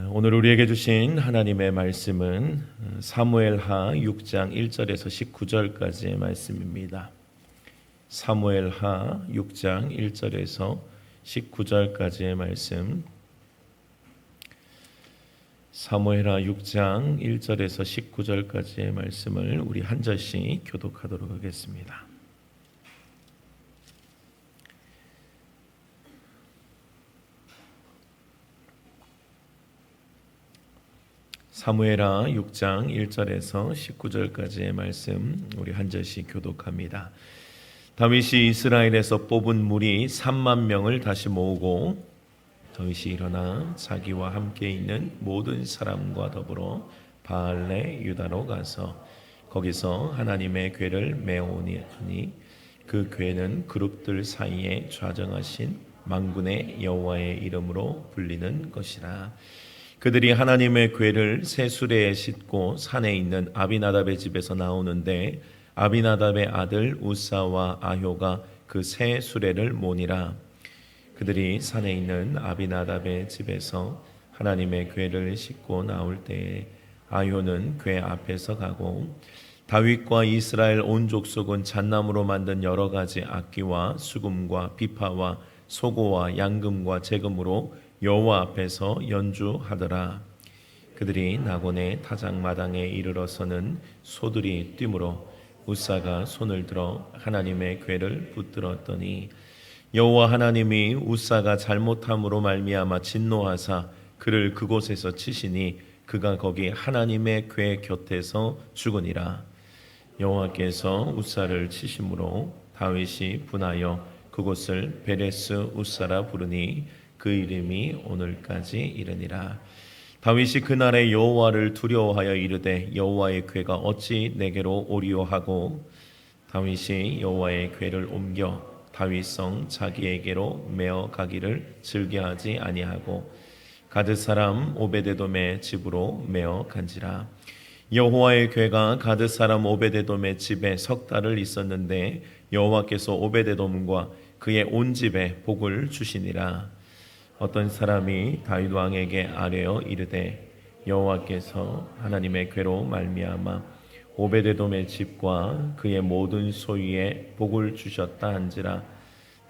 오늘 우리에게 주신 하나님의 말씀은 사무엘하 6장 1절에서 19절까지의 말씀입니다. 사무엘하 6장 1절에서 19절까지의 말씀. 사무엘하 6장 1절에서 19절까지의 말씀을 우리 한 절씩 교독하도록 하겠습니다. 사무엘하 6장 1절에서 19절까지의 말씀 우리 한 절씩 교독합니다. 다윗이 이스라엘에서 뽑은 무리 3만 명을 다시 모으고 다윗이 일어나 자기와 함께 있는 모든 사람과 더불어 바알레 유다로 가서 거기서 하나님의 궤를 메어오니 그 궤는 그룹들 사이에 좌정하신 만군의 여호와의 이름으로 불리는 것이라. 그들이 하나님의 궤를 새 수레에 싣고 산에 있는 아비나답의 집에서 나오는데 아비나답의 아들 우사와 아효가 그 새 수레를 모니라. 그들이 산에 있는 아비나답의 집에서 하나님의 궤를 싣고 나올 때에 아효는 궤 앞에서 가고 다윗과 이스라엘 온 족속은 잣나무로 만든 여러 가지 악기와 수금과 비파와 소고와 양금과 제금으로 여호와 앞에서 연주하더라. 그들이 나곤의 타작마당에 이르러서는 소들이 뛰므로 우사가 손을 들어 하나님의 궤를 붙들었더니 여호와 하나님이 우사가 잘못함으로 말미암아 진노하사 그를 그곳에서 치시니 그가 거기 하나님의 궤 곁에서 죽으니라. 여호와께서 우사를 치심으로 다윗이 분하여 그곳을 베레스 우사라 부르니 그 이름이 오늘까지 이르니라. 다윗이 그날에 여호와를 두려워하여 이르되 여호와의 궤가 어찌 내게로 오리오 하고 다윗이 여호와의 궤를 옮겨 다윗성 자기에게로 메어 가기를 즐겨하지 아니하고 가드 사람 오베데돔의 집으로 메어 간지라. 여호와의 궤가 가드 사람 오베데돔의 집에 석 달을 있었는데 여호와께서 오베데돔과 그의 온 집에 복을 주시니라. 어떤 사람이 다윗 왕에게 아뢰어 이르되 여호와께서 하나님의 궤로 말미암아 오베데돔의 집과 그의 모든 소유에 복을 주셨다 한지라.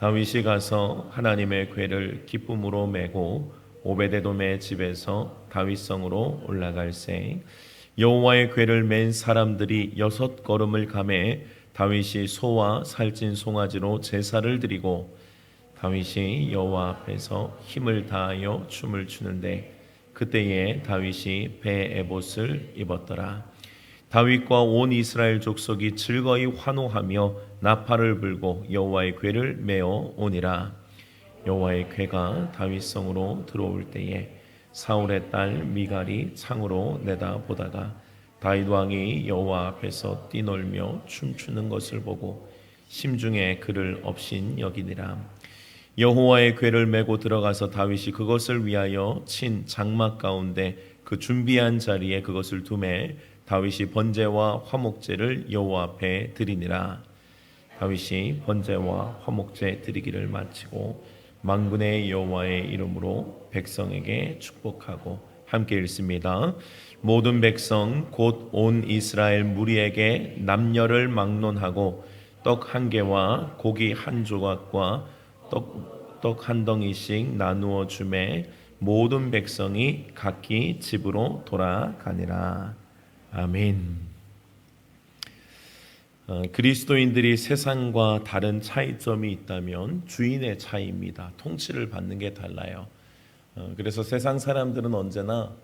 다윗이 가서 하나님의 궤를 기쁨으로 메고 오베데돔의 집에서 다윗성으로 올라갈새 여호와의 궤를 맨 사람들이 6걸음을 가매 다윗이 소와 살찐 송아지로 제사를 드리고 다윗이 여호와 앞에서 힘을 다하여 춤을 추는데 그때에 다윗이 배 에봇을 입었더라. 다윗과 온 이스라엘 족속이 즐거이 환호하며 나팔을 불고 여호와의 궤를 메어 오니라. 여호와의 궤가 다윗성으로 들어올 때에 사울의 딸 미갈이 창으로 내다보다가 다윗 왕이 여호와 앞에서 뛰놀며 춤추는 것을 보고 심중에 그를 업신 여기니라. 여호와의 궤를 메고 들어가서 다윗이 그것을 위하여 친 장막 가운데 그 준비한 자리에 그것을 두매 다윗이 번제와 화목제를 여호와 앞에 드리니라. 다윗이 번제와 화목제 드리기를 마치고 만군의 여호와의 이름으로 백성에게 축복하고 함께 읽습니다. 모든 백성 곧 온 이스라엘 무리에게 남녀를 막론하고 떡 한 개와 고기 한 조각과 떡 한 덩이씩 나누어 주매 모든 백성이 각기 집으로 돌아가니라. 아멘. 그리스도인들이 세상과 다른 차이점이 있다면 주인의 차이입니다. 통치를 받는 게 달라요. 그래서 세상 사람들은 언제나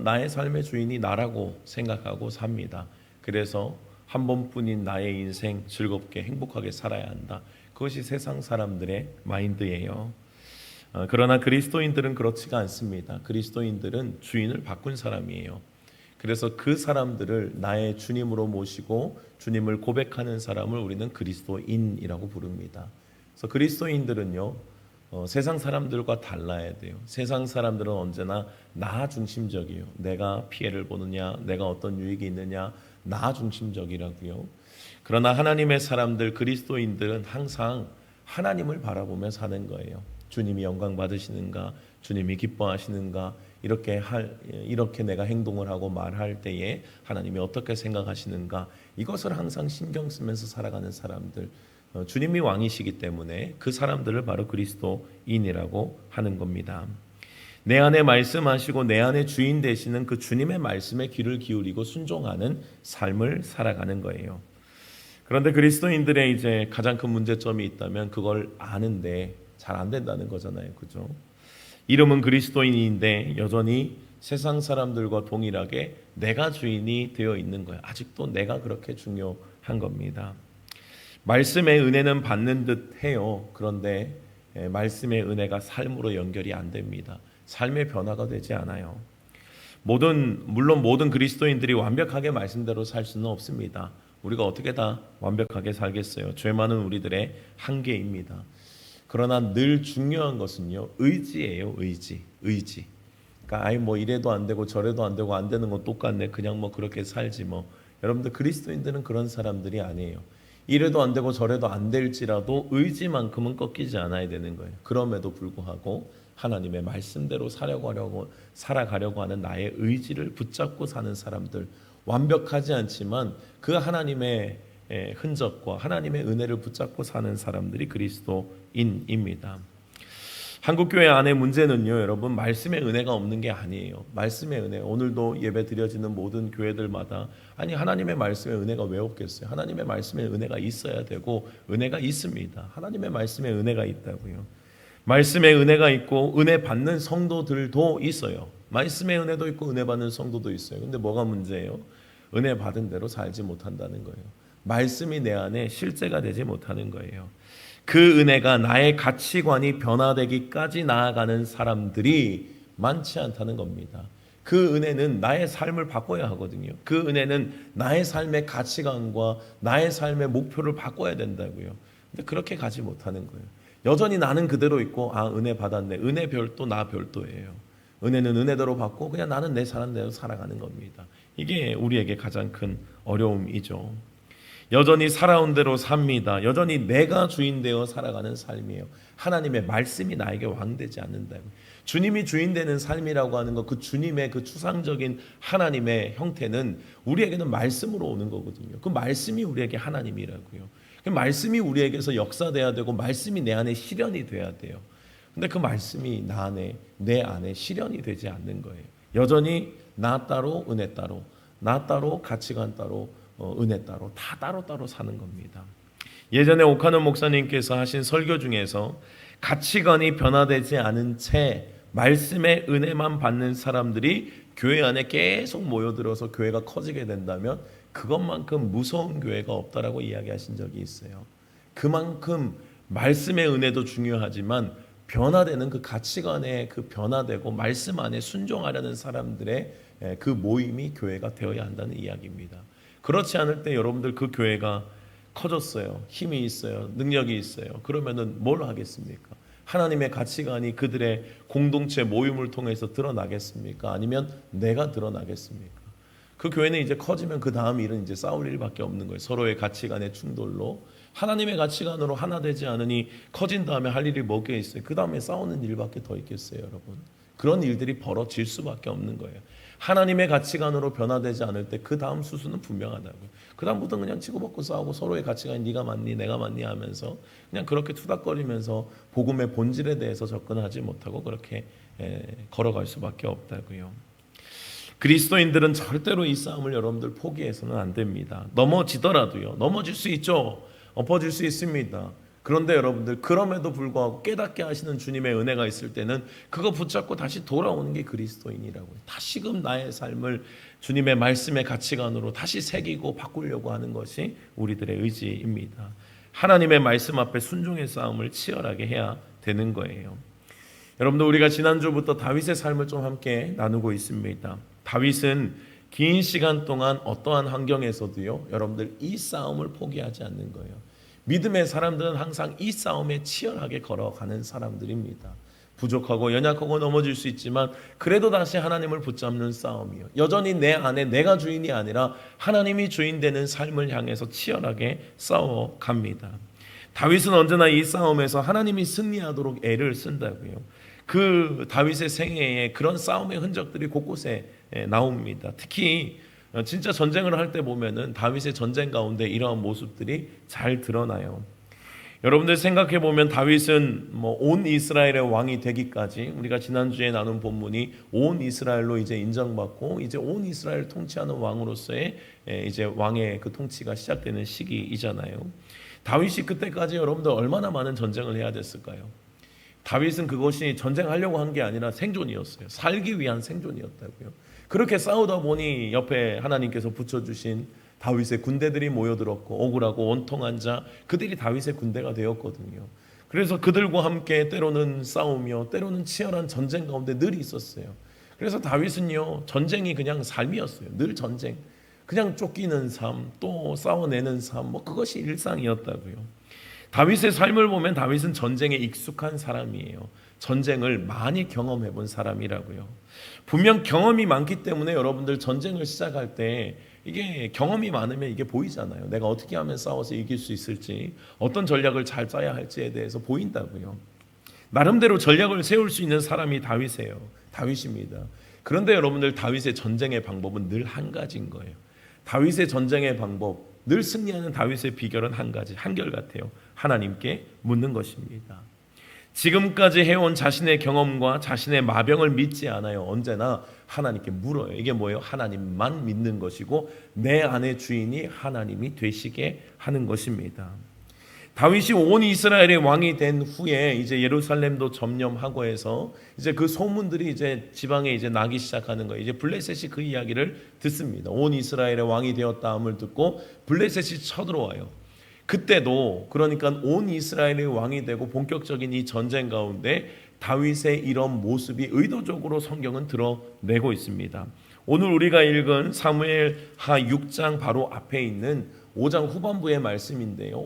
나의 삶의 주인이 나라고 생각하고 삽니다. 그래서 한 번뿐인 나의 인생 즐겁게 행복하게 살아야 한다. 그것이 세상 사람들의 마인드예요. 그러나 그리스도인들은 그렇지가 않습니다. 그리스도인들은 주인을 바꾼 사람이에요. 그래서 그 사람들을 나의 주님으로 모시고 주님을 고백하는 사람을 우리는 그리스도인이라고 부릅니다. 그래서 그리스도인들은요, 세상 사람들과 달라야 돼요. 세상 사람들은 언제나 나 중심적이에요. 내가 피해를 보느냐, 내가 어떤 유익이 있느냐, 나 중심적이라고요. 그러나 하나님의 사람들, 그리스도인들은 항상 하나님을 바라보며 사는 거예요. 주님이 영광 받으시는가, 주님이 기뻐하시는가, 이렇게 내가 행동을 하고 말할 때에 하나님이 어떻게 생각하시는가, 이것을 항상 신경 쓰면서 살아가는 사람들, 주님이 왕이시기 때문에 그 사람들을 바로 그리스도인이라고 하는 겁니다. 내 안에 말씀하시고 내 안에 주인 되시는 그 주님의 말씀에 귀를 기울이고 순종하는 삶을 살아가는 거예요. 그런데 그리스도인들의 이제 가장 큰 문제점이 있다면 그걸 아는데 잘 안 된다는 거잖아요. 그죠? 이름은 그리스도인인데 여전히 세상 사람들과 동일하게 내가 주인이 되어 있는 거예요. 아직도 내가 그렇게 중요한 겁니다. 말씀의 은혜는 받는 듯 해요. 그런데 말씀의 은혜가 삶으로 연결이 안 됩니다. 삶의 변화가 되지 않아요. 물론 모든 그리스도인들이 완벽하게 말씀대로 살 수는 없습니다. 우리가 어떻게 다 완벽하게 살겠어요? 죄 많은 우리들의 한계입니다. 그러나 늘 중요한 것은요, 의지예요. 의지. 그러니까 뭐 이래도 안 되고 저래도 안 되고 안 되는 건 똑같네. 그냥 뭐 그렇게 살지 뭐. 여러분들 그리스도인들은 그런 사람들이 아니에요. 이래도 안 되고 저래도 안 될지라도 의지만큼은 꺾이지 않아야 되는 거예요. 그럼에도 불구하고 하나님의 말씀대로 살아가려고 하는 나의 의지를 붙잡고 사는 사람들, 완벽하지 않지만 그 하나님의 흔적과 하나님의 은혜를 붙잡고 사는 사람들이 그리스도인입니다. 한국교회 안의 문제는요, 여러분, 말씀의 은혜가 없는 게 아니에요. 말씀의 은혜, 오늘도 예배 드려지는 모든 교회들마다 아니 하나님의 말씀의 은혜가 왜 없겠어요? 하나님의 말씀의 은혜가 있어야 되고 은혜가 있습니다. 하나님의 말씀의 은혜가 있다고요. 말씀의 은혜가 있고 은혜 받는 성도들도 있어요. 말씀의 은혜도 있고 은혜 받는 성도도 있어요. 근데 뭐가 문제예요? 은혜 받은 대로 살지 못한다는 거예요. 말씀이 내 안에 실제가 되지 못하는 거예요. 그 은혜가 나의 가치관이 변화되기까지 나아가는 사람들이 많지 않다는 겁니다. 그 은혜는 나의 삶을 바꿔야 하거든요. 그 은혜는 나의 삶의 가치관과 나의 삶의 목표를 바꿔야 된다고요. 근데 그렇게 가지 못하는 거예요. 여전히 나는 그대로 있고 은혜 받았네. 은혜 별도 나 별도예요. 은혜는 은혜대로 받고 그냥 나는 내 사람대로 살아가는 겁니다. 이게 우리에게 가장 큰 어려움이죠. 여전히 살아온 대로 삽니다. 여전히 내가 주인 되어 살아가는 삶이에요. 하나님의 말씀이 나에게 왕되지 않는다고요. 주님이 주인 되는 삶이라고 하는 것, 그 주님의 그 추상적인 하나님의 형태는 우리에게는 말씀으로 오는 거거든요. 그 말씀이 우리에게 하나님이라고요. 그 말씀이 우리에게서 역사돼야 되고 말씀이 내 안에 실현이 돼야 돼요. 근데 그 말씀이 내 안에 실현이 되지 않는 거예요. 여전히 나 따로 은혜 따로, 나 따로 가치관 따로, 은혜 따로, 다 따로따로 사는 겁니다. 예전에 오카노 목사님께서 하신 설교 중에서 가치관이 변화되지 않은 채 말씀의 은혜만 받는 사람들이 교회 안에 계속 모여들어서 교회가 커지게 된다면 그것만큼 무서운 교회가 없다라고 이야기하신 적이 있어요. 그만큼 말씀의 은혜도 중요하지만 변화되는 그 가치관에 그 변화되고 말씀 안에 순종하려는 사람들의 그 모임이 교회가 되어야 한다는 이야기입니다. 그렇지 않을 때 여러분들 그 교회가 커졌어요. 힘이 있어요. 능력이 있어요. 그러면은 뭘 하겠습니까? 하나님의 가치관이 그들의 공동체 모임을 통해서 드러나겠습니까? 아니면 내가 드러나겠습니까? 그 교회는 이제 커지면 그 다음 일은 이제 싸울 일밖에 없는 거예요. 서로의 가치관의 충돌로. 하나님의 가치관으로 하나 되지 않으니 커진 다음에 할 일이 뭐게 있어요? 그 다음에 싸우는 일밖에 더 있겠어요, 여러분? 그런 일들이 벌어질 수밖에 없는 거예요. 하나님의 가치관으로 변화되지 않을 때 그 다음 수순은 분명하다고요. 그 다음부터 그냥 치고받고 싸우고 서로의 가치관이 네가 맞니 내가 맞니 하면서 그냥 그렇게 투닥거리면서 복음의 본질에 대해서 접근하지 못하고 그렇게 걸어갈 수밖에 없다고요. 그리스도인들은 절대로 이 싸움을 여러분들 포기해서는 안 됩니다. 넘어지더라도요. 넘어질 수 있죠. 엎어질 수 있습니다. 그런데 여러분들 그럼에도 불구하고 깨닫게 하시는 주님의 은혜가 있을 때는 그거 붙잡고 다시 돌아오는 게 그리스도인이라고요. 다시금 나의 삶을 주님의 말씀의 가치관으로 다시 새기고 바꾸려고 하는 것이 우리들의 의지입니다. 하나님의 말씀 앞에 순종의 싸움을 치열하게 해야 되는 거예요. 여러분들 우리가 지난주부터 다윗의 삶을 좀 함께 나누고 있습니다. 다윗은 긴 시간 동안 어떠한 환경에서도요, 여러분들 이 싸움을 포기하지 않는 거예요. 믿음의 사람들은 항상 이 싸움에 치열하게 걸어가는 사람들입니다. 부족하고 연약하고 넘어질 수 있지만 그래도 다시 하나님을 붙잡는 싸움이요. 여전히 내 안에 내가 주인이 아니라 하나님이 주인 되는 삶을 향해서 치열하게 싸워갑니다. 다윗은 언제나 이 싸움에서 하나님이 승리하도록 애를 쓴다고요. 그 다윗의 생애에 그런 싸움의 흔적들이 곳곳에 나옵니다. 특히 진짜 전쟁을 할 때 보면은 다윗의 전쟁 가운데 이러한 모습들이 잘 드러나요. 여러분들 생각해 보면 다윗은 온 이스라엘의 왕이 되기까지, 우리가 지난주에 나눈 본문이 온 이스라엘로 이제 인정받고 이제 온 이스라엘 통치하는 왕으로서의 이제 왕의 그 통치가 시작되는 시기이잖아요. 다윗이 그때까지 여러분들 얼마나 많은 전쟁을 해야 됐을까요? 다윗은 그것이 전쟁하려고 한 게 아니라 생존이었어요. 살기 위한 생존이었다고요. 그렇게 싸우다 보니 옆에 하나님께서 붙여주신 다윗의 군대들이 모여들었고, 억울하고 원통한 자, 그들이 다윗의 군대가 되었거든요. 그래서 그들과 함께 때로는 싸우며 때로는 치열한 전쟁 가운데 늘 있었어요. 그래서 다윗은요, 전쟁이 그냥 삶이었어요. 늘 전쟁, 그냥 쫓기는 삶, 또 싸워내는 삶, 그것이 일상이었다고요. 다윗의 삶을 보면 다윗은 전쟁에 익숙한 사람이에요. 전쟁을 많이 경험해 본 사람이라고요. 분명 경험이 많기 때문에 여러분들 전쟁을 시작할 때 이게 경험이 많으면 이게 보이잖아요. 내가 어떻게 하면 싸워서 이길 수 있을지, 어떤 전략을 잘 짜야 할지에 대해서 보인다고요. 나름대로 전략을 세울 수 있는 사람이 다윗입니다. 그런데 여러분들, 다윗의 전쟁의 방법은 늘 한 가지인 거예요. 다윗의 전쟁의 방법, 늘 승리하는 다윗의 비결은 한 가지, 한결같아요. 하나님께 묻는 것입니다. 지금까지 해온 자신의 경험과 자신의 마병을 믿지 않아요. 언제나 하나님께 물어요. 이게 뭐예요? 하나님만 믿는 것이고 내 안의 주인이 하나님이 되시게 하는 것입니다. 다윗이 온 이스라엘의 왕이 된 후에 이제 예루살렘도 점령하고 해서 이제 그 소문들이 이제 지방에 이제 나기 시작하는 거예요. 이제 블레셋이 그 이야기를 듣습니다. 온 이스라엘의 왕이 되었다함을 듣고 블레셋이 쳐들어와요. 그때도 그러니까 온 이스라엘의 왕이 되고 본격적인 이 전쟁 가운데 다윗의 이런 모습이 의도적으로 성경은 드러내고 있습니다. 오늘 우리가 읽은 사무엘하 6장 바로 앞에 있는 5장 후반부의 말씀인데요.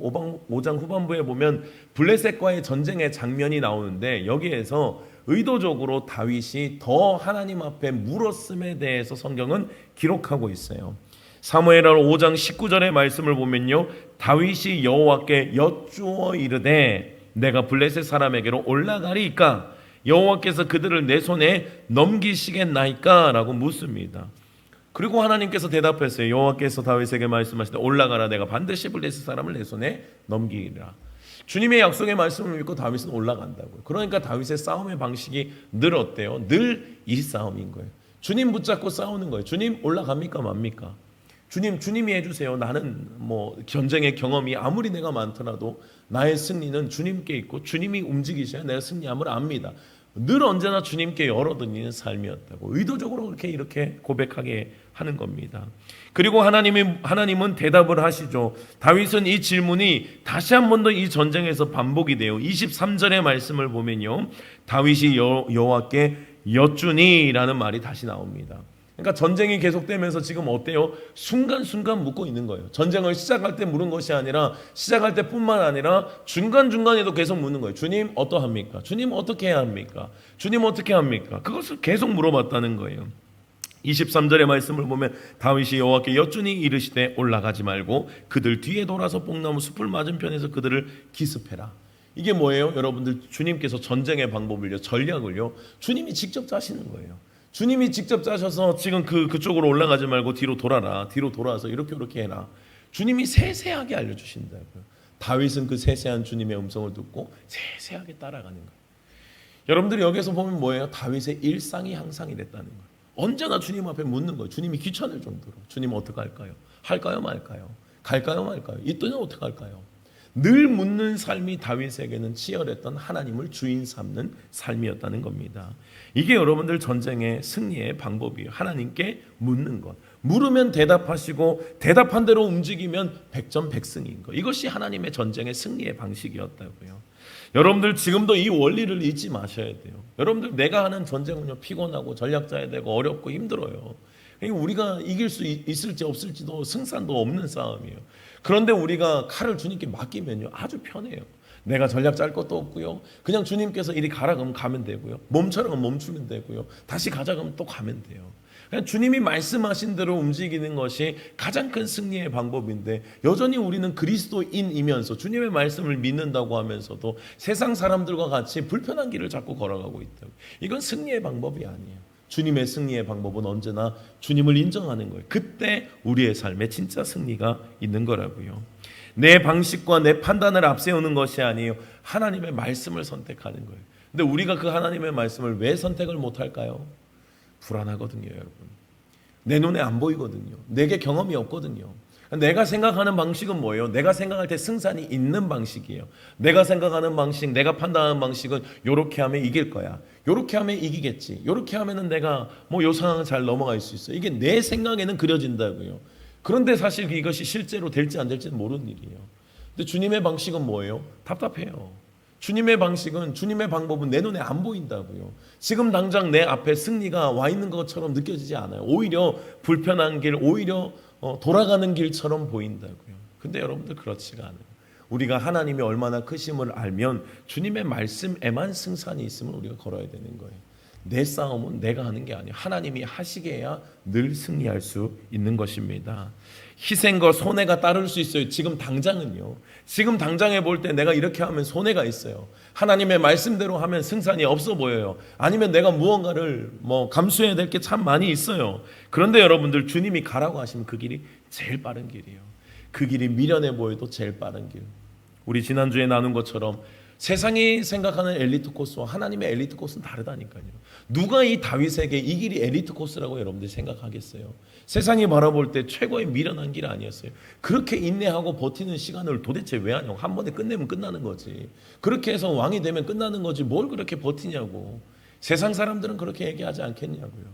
5장 후반부에 보면 블레셋과의 전쟁의 장면이 나오는데 여기에서 의도적으로 다윗이 더 하나님 앞에 물었음에 대해서 성경은 기록하고 있어요. 사무엘하 5장 19절의 말씀을 보면요, 다윗이 여호와께 여쭈어 이르되 내가 블레셋 사람에게로 올라가리이까 여호와께서 그들을 내 손에 넘기시겠나이까 라고 묻습니다. 그리고 하나님께서 대답했어요. 여호와께서 다윗에게 말씀하시되 올라가라, 내가 반드시 블레셋 사람을 내 손에 넘기리라. 주님의 약속의 말씀을 믿고 다윗은 올라간다고요. 그러니까 다윗의 싸움의 방식이 늘 어때요? 늘 이 싸움인 거예요. 주님 붙잡고 싸우는 거예요. 주님 올라갑니까 맙니까? 주님이 해주세요. 나는 전쟁의 경험이 아무리 내가 많더라도 나의 승리는 주님께 있고 주님이 움직이셔야 내가 승리함을 압니다. 늘 언제나 주님께 열어드리는 삶이었다고 의도적으로 이렇게 고백하게 하는 겁니다. 그리고 하나님은 대답을 하시죠. 다윗은 이 질문이 다시 한 번 더 이 전쟁에서 반복이 돼요. 23절의 말씀을 보면요, 다윗이 여호와께 여쭈니라는 말이 다시 나옵니다. 그러니까 전쟁이 계속되면서 지금 어때요? 순간순간 묻고 있는 거예요. 전쟁을 시작할 때 물은 것이 아니라 시작할 때뿐만 아니라 중간중간에도 계속 묻는 거예요. 주님 어떠합니까? 주님 어떻게 해야 합니까? 주님 어떻게 합니까? 그것을 계속 물어봤다는 거예요. 23절의 말씀을 보면 다윗이 여호와께 여쭈니 이르시되 올라가지 말고 그들 뒤에 돌아서 뽕나무 숲을 맞은편에서 그들을 기습해라. 이게 뭐예요? 여러분들, 주님께서 전쟁의 방법을요, 전략을요, 주님이 직접 짜시는 거예요. 주님이 직접 짜셔서 지금 그쪽으로 올라가지 말고 뒤로 돌아라. 뒤로 돌아서 이렇게 해라. 주님이 세세하게 알려주신다고요. 다윗은 그 세세한 주님의 음성을 듣고 세세하게 따라가는 거예요. 여러분들이 여기서 보면 뭐예요? 다윗의 일상이 항상 이랬다는 거예요. 언제나 주님 앞에 묻는 거예요. 주님이 귀찮을 정도로. 주님 어떻게 할까요? 할까요 말까요? 갈까요 말까요? 있더니 어떻게 할까요? 늘 묻는 삶이 다윗에게는 치열했던 하나님을 주인 삼는 삶이었다는 겁니다. 이게 여러분들 전쟁의 승리의 방법이에요. 하나님께 묻는 것. 물으면 대답하시고 대답한 대로 움직이면 백전백승인 것. 이것이 하나님의 전쟁의 승리의 방식이었다고요. 여러분들 지금도 이 원리를 잊지 마셔야 돼요. 여러분들 내가 하는 전쟁은요, 피곤하고 전략 짜야 되고 어렵고 힘들어요. 우리가 이길 수 있을지 없을지도 승산도 없는 싸움이에요. 그런데 우리가 칼을 주님께 맡기면요, 아주 편해요. 내가 전략 짤 것도 없고요. 그냥 주님께서 이리 가라 그러면 가면 되고요. 멈춰라 그러면 멈추면 되고요. 다시 가자 그러면 또 가면 돼요. 그냥 주님이 말씀하신 대로 움직이는 것이 가장 큰 승리의 방법인데, 여전히 우리는 그리스도인이면서 주님의 말씀을 믿는다고 하면서도 세상 사람들과 같이 불편한 길을 자꾸 걸어가고 있다고. 이건 승리의 방법이 아니에요. 주님의 승리의 방법은 언제나 주님을 인정하는 거예요. 그때 우리의 삶에 진짜 승리가 있는 거라고요. 내 방식과 내 판단을 앞세우는 것이 아니에요. 하나님의 말씀을 선택하는 거예요. 근데 우리가 그 하나님의 말씀을 왜 선택을 못할까요? 불안하거든요, 여러분. 내 눈에 안 보이거든요. 내게 경험이 없거든요. 내가 생각하는 방식은 뭐예요? 내가 생각할 때 승산이 있는 방식이에요. 내가 생각하는 방식, 내가 판단하는 방식은 요렇게 하면 이길 거야. 요렇게 하면 이기겠지. 요렇게 하면은 내가 요 상황은 잘 넘어갈 수 있어. 이게 내 생각에는 그려진다고요. 그런데 사실 이것이 실제로 될지 안 될지는 모르는 일이에요. 근데 주님의 방식은 뭐예요? 답답해요. 주님의 방식은, 주님의 방법은 내 눈에 안 보인다고요. 지금 당장 내 앞에 승리가 와 있는 것처럼 느껴지지 않아요. 오히려 불편한 길, 오히려 돌아가는 길처럼 보인다고요. 근데 여러분들 그렇지가 않아요. 우리가 하나님이 얼마나 크심을 알면 주님의 말씀에만 승산이 있으면 우리가 걸어야 되는 거예요. 내 싸움은 내가 하는 게 아니에요. 하나님이 하시게 해야 늘 승리할 수 있는 것입니다. 희생과 손해가 따를 수 있어요. 지금 당장은요. 지금 당장에 볼 때 내가 이렇게 하면 손해가 있어요. 하나님의 말씀대로 하면 승산이 없어 보여요. 아니면 내가 무언가를 감수해야 될 게 참 많이 있어요. 그런데 여러분들, 주님이 가라고 하시면 그 길이 제일 빠른 길이에요. 그 길이 미련해 보여도 제일 빠른 길. 우리 지난주에 나눈 것처럼 세상이 생각하는 엘리트 코스와 하나님의 엘리트 코스는 다르다니까요. 누가 이 다윗에게 이 길이 엘리트 코스라고 여러분들이 생각하겠어요? 세상이 바라볼 때 최고의 미련한 길 아니었어요? 그렇게 인내하고 버티는 시간을 도대체 왜 하냐고. 한 번에 끝내면 끝나는 거지. 그렇게 해서 왕이 되면 끝나는 거지. 뭘 그렇게 버티냐고. 세상 사람들은 그렇게 얘기하지 않겠냐고요.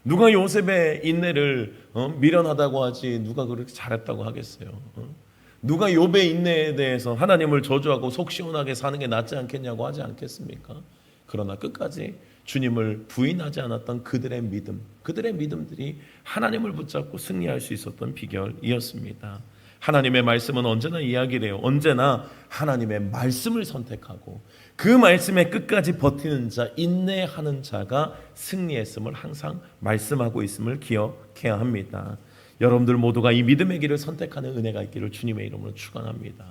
누가 요셉의 인내를 미련하다고 하지 누가 그렇게 잘했다고 하겠어요? 누가 욥의 인내에 대해서 하나님을 저주하고 속 시원하게 사는 게 낫지 않겠냐고 하지 않겠습니까? 그러나 끝까지 주님을 부인하지 않았던 그들의 믿음, 그들의 믿음들이 하나님을 붙잡고 승리할 수 있었던 비결이었습니다. 하나님의 말씀은 언제나 이야기를 해요. 언제나 하나님의 말씀을 선택하고 그 말씀에 끝까지 버티는 자, 인내하는 자가 승리했음을 항상 말씀하고 있음을 기억해야 합니다. 여러분들 모두가 이 믿음의 길을 선택하는 은혜가 있기를 주님의 이름으로 축원합니다.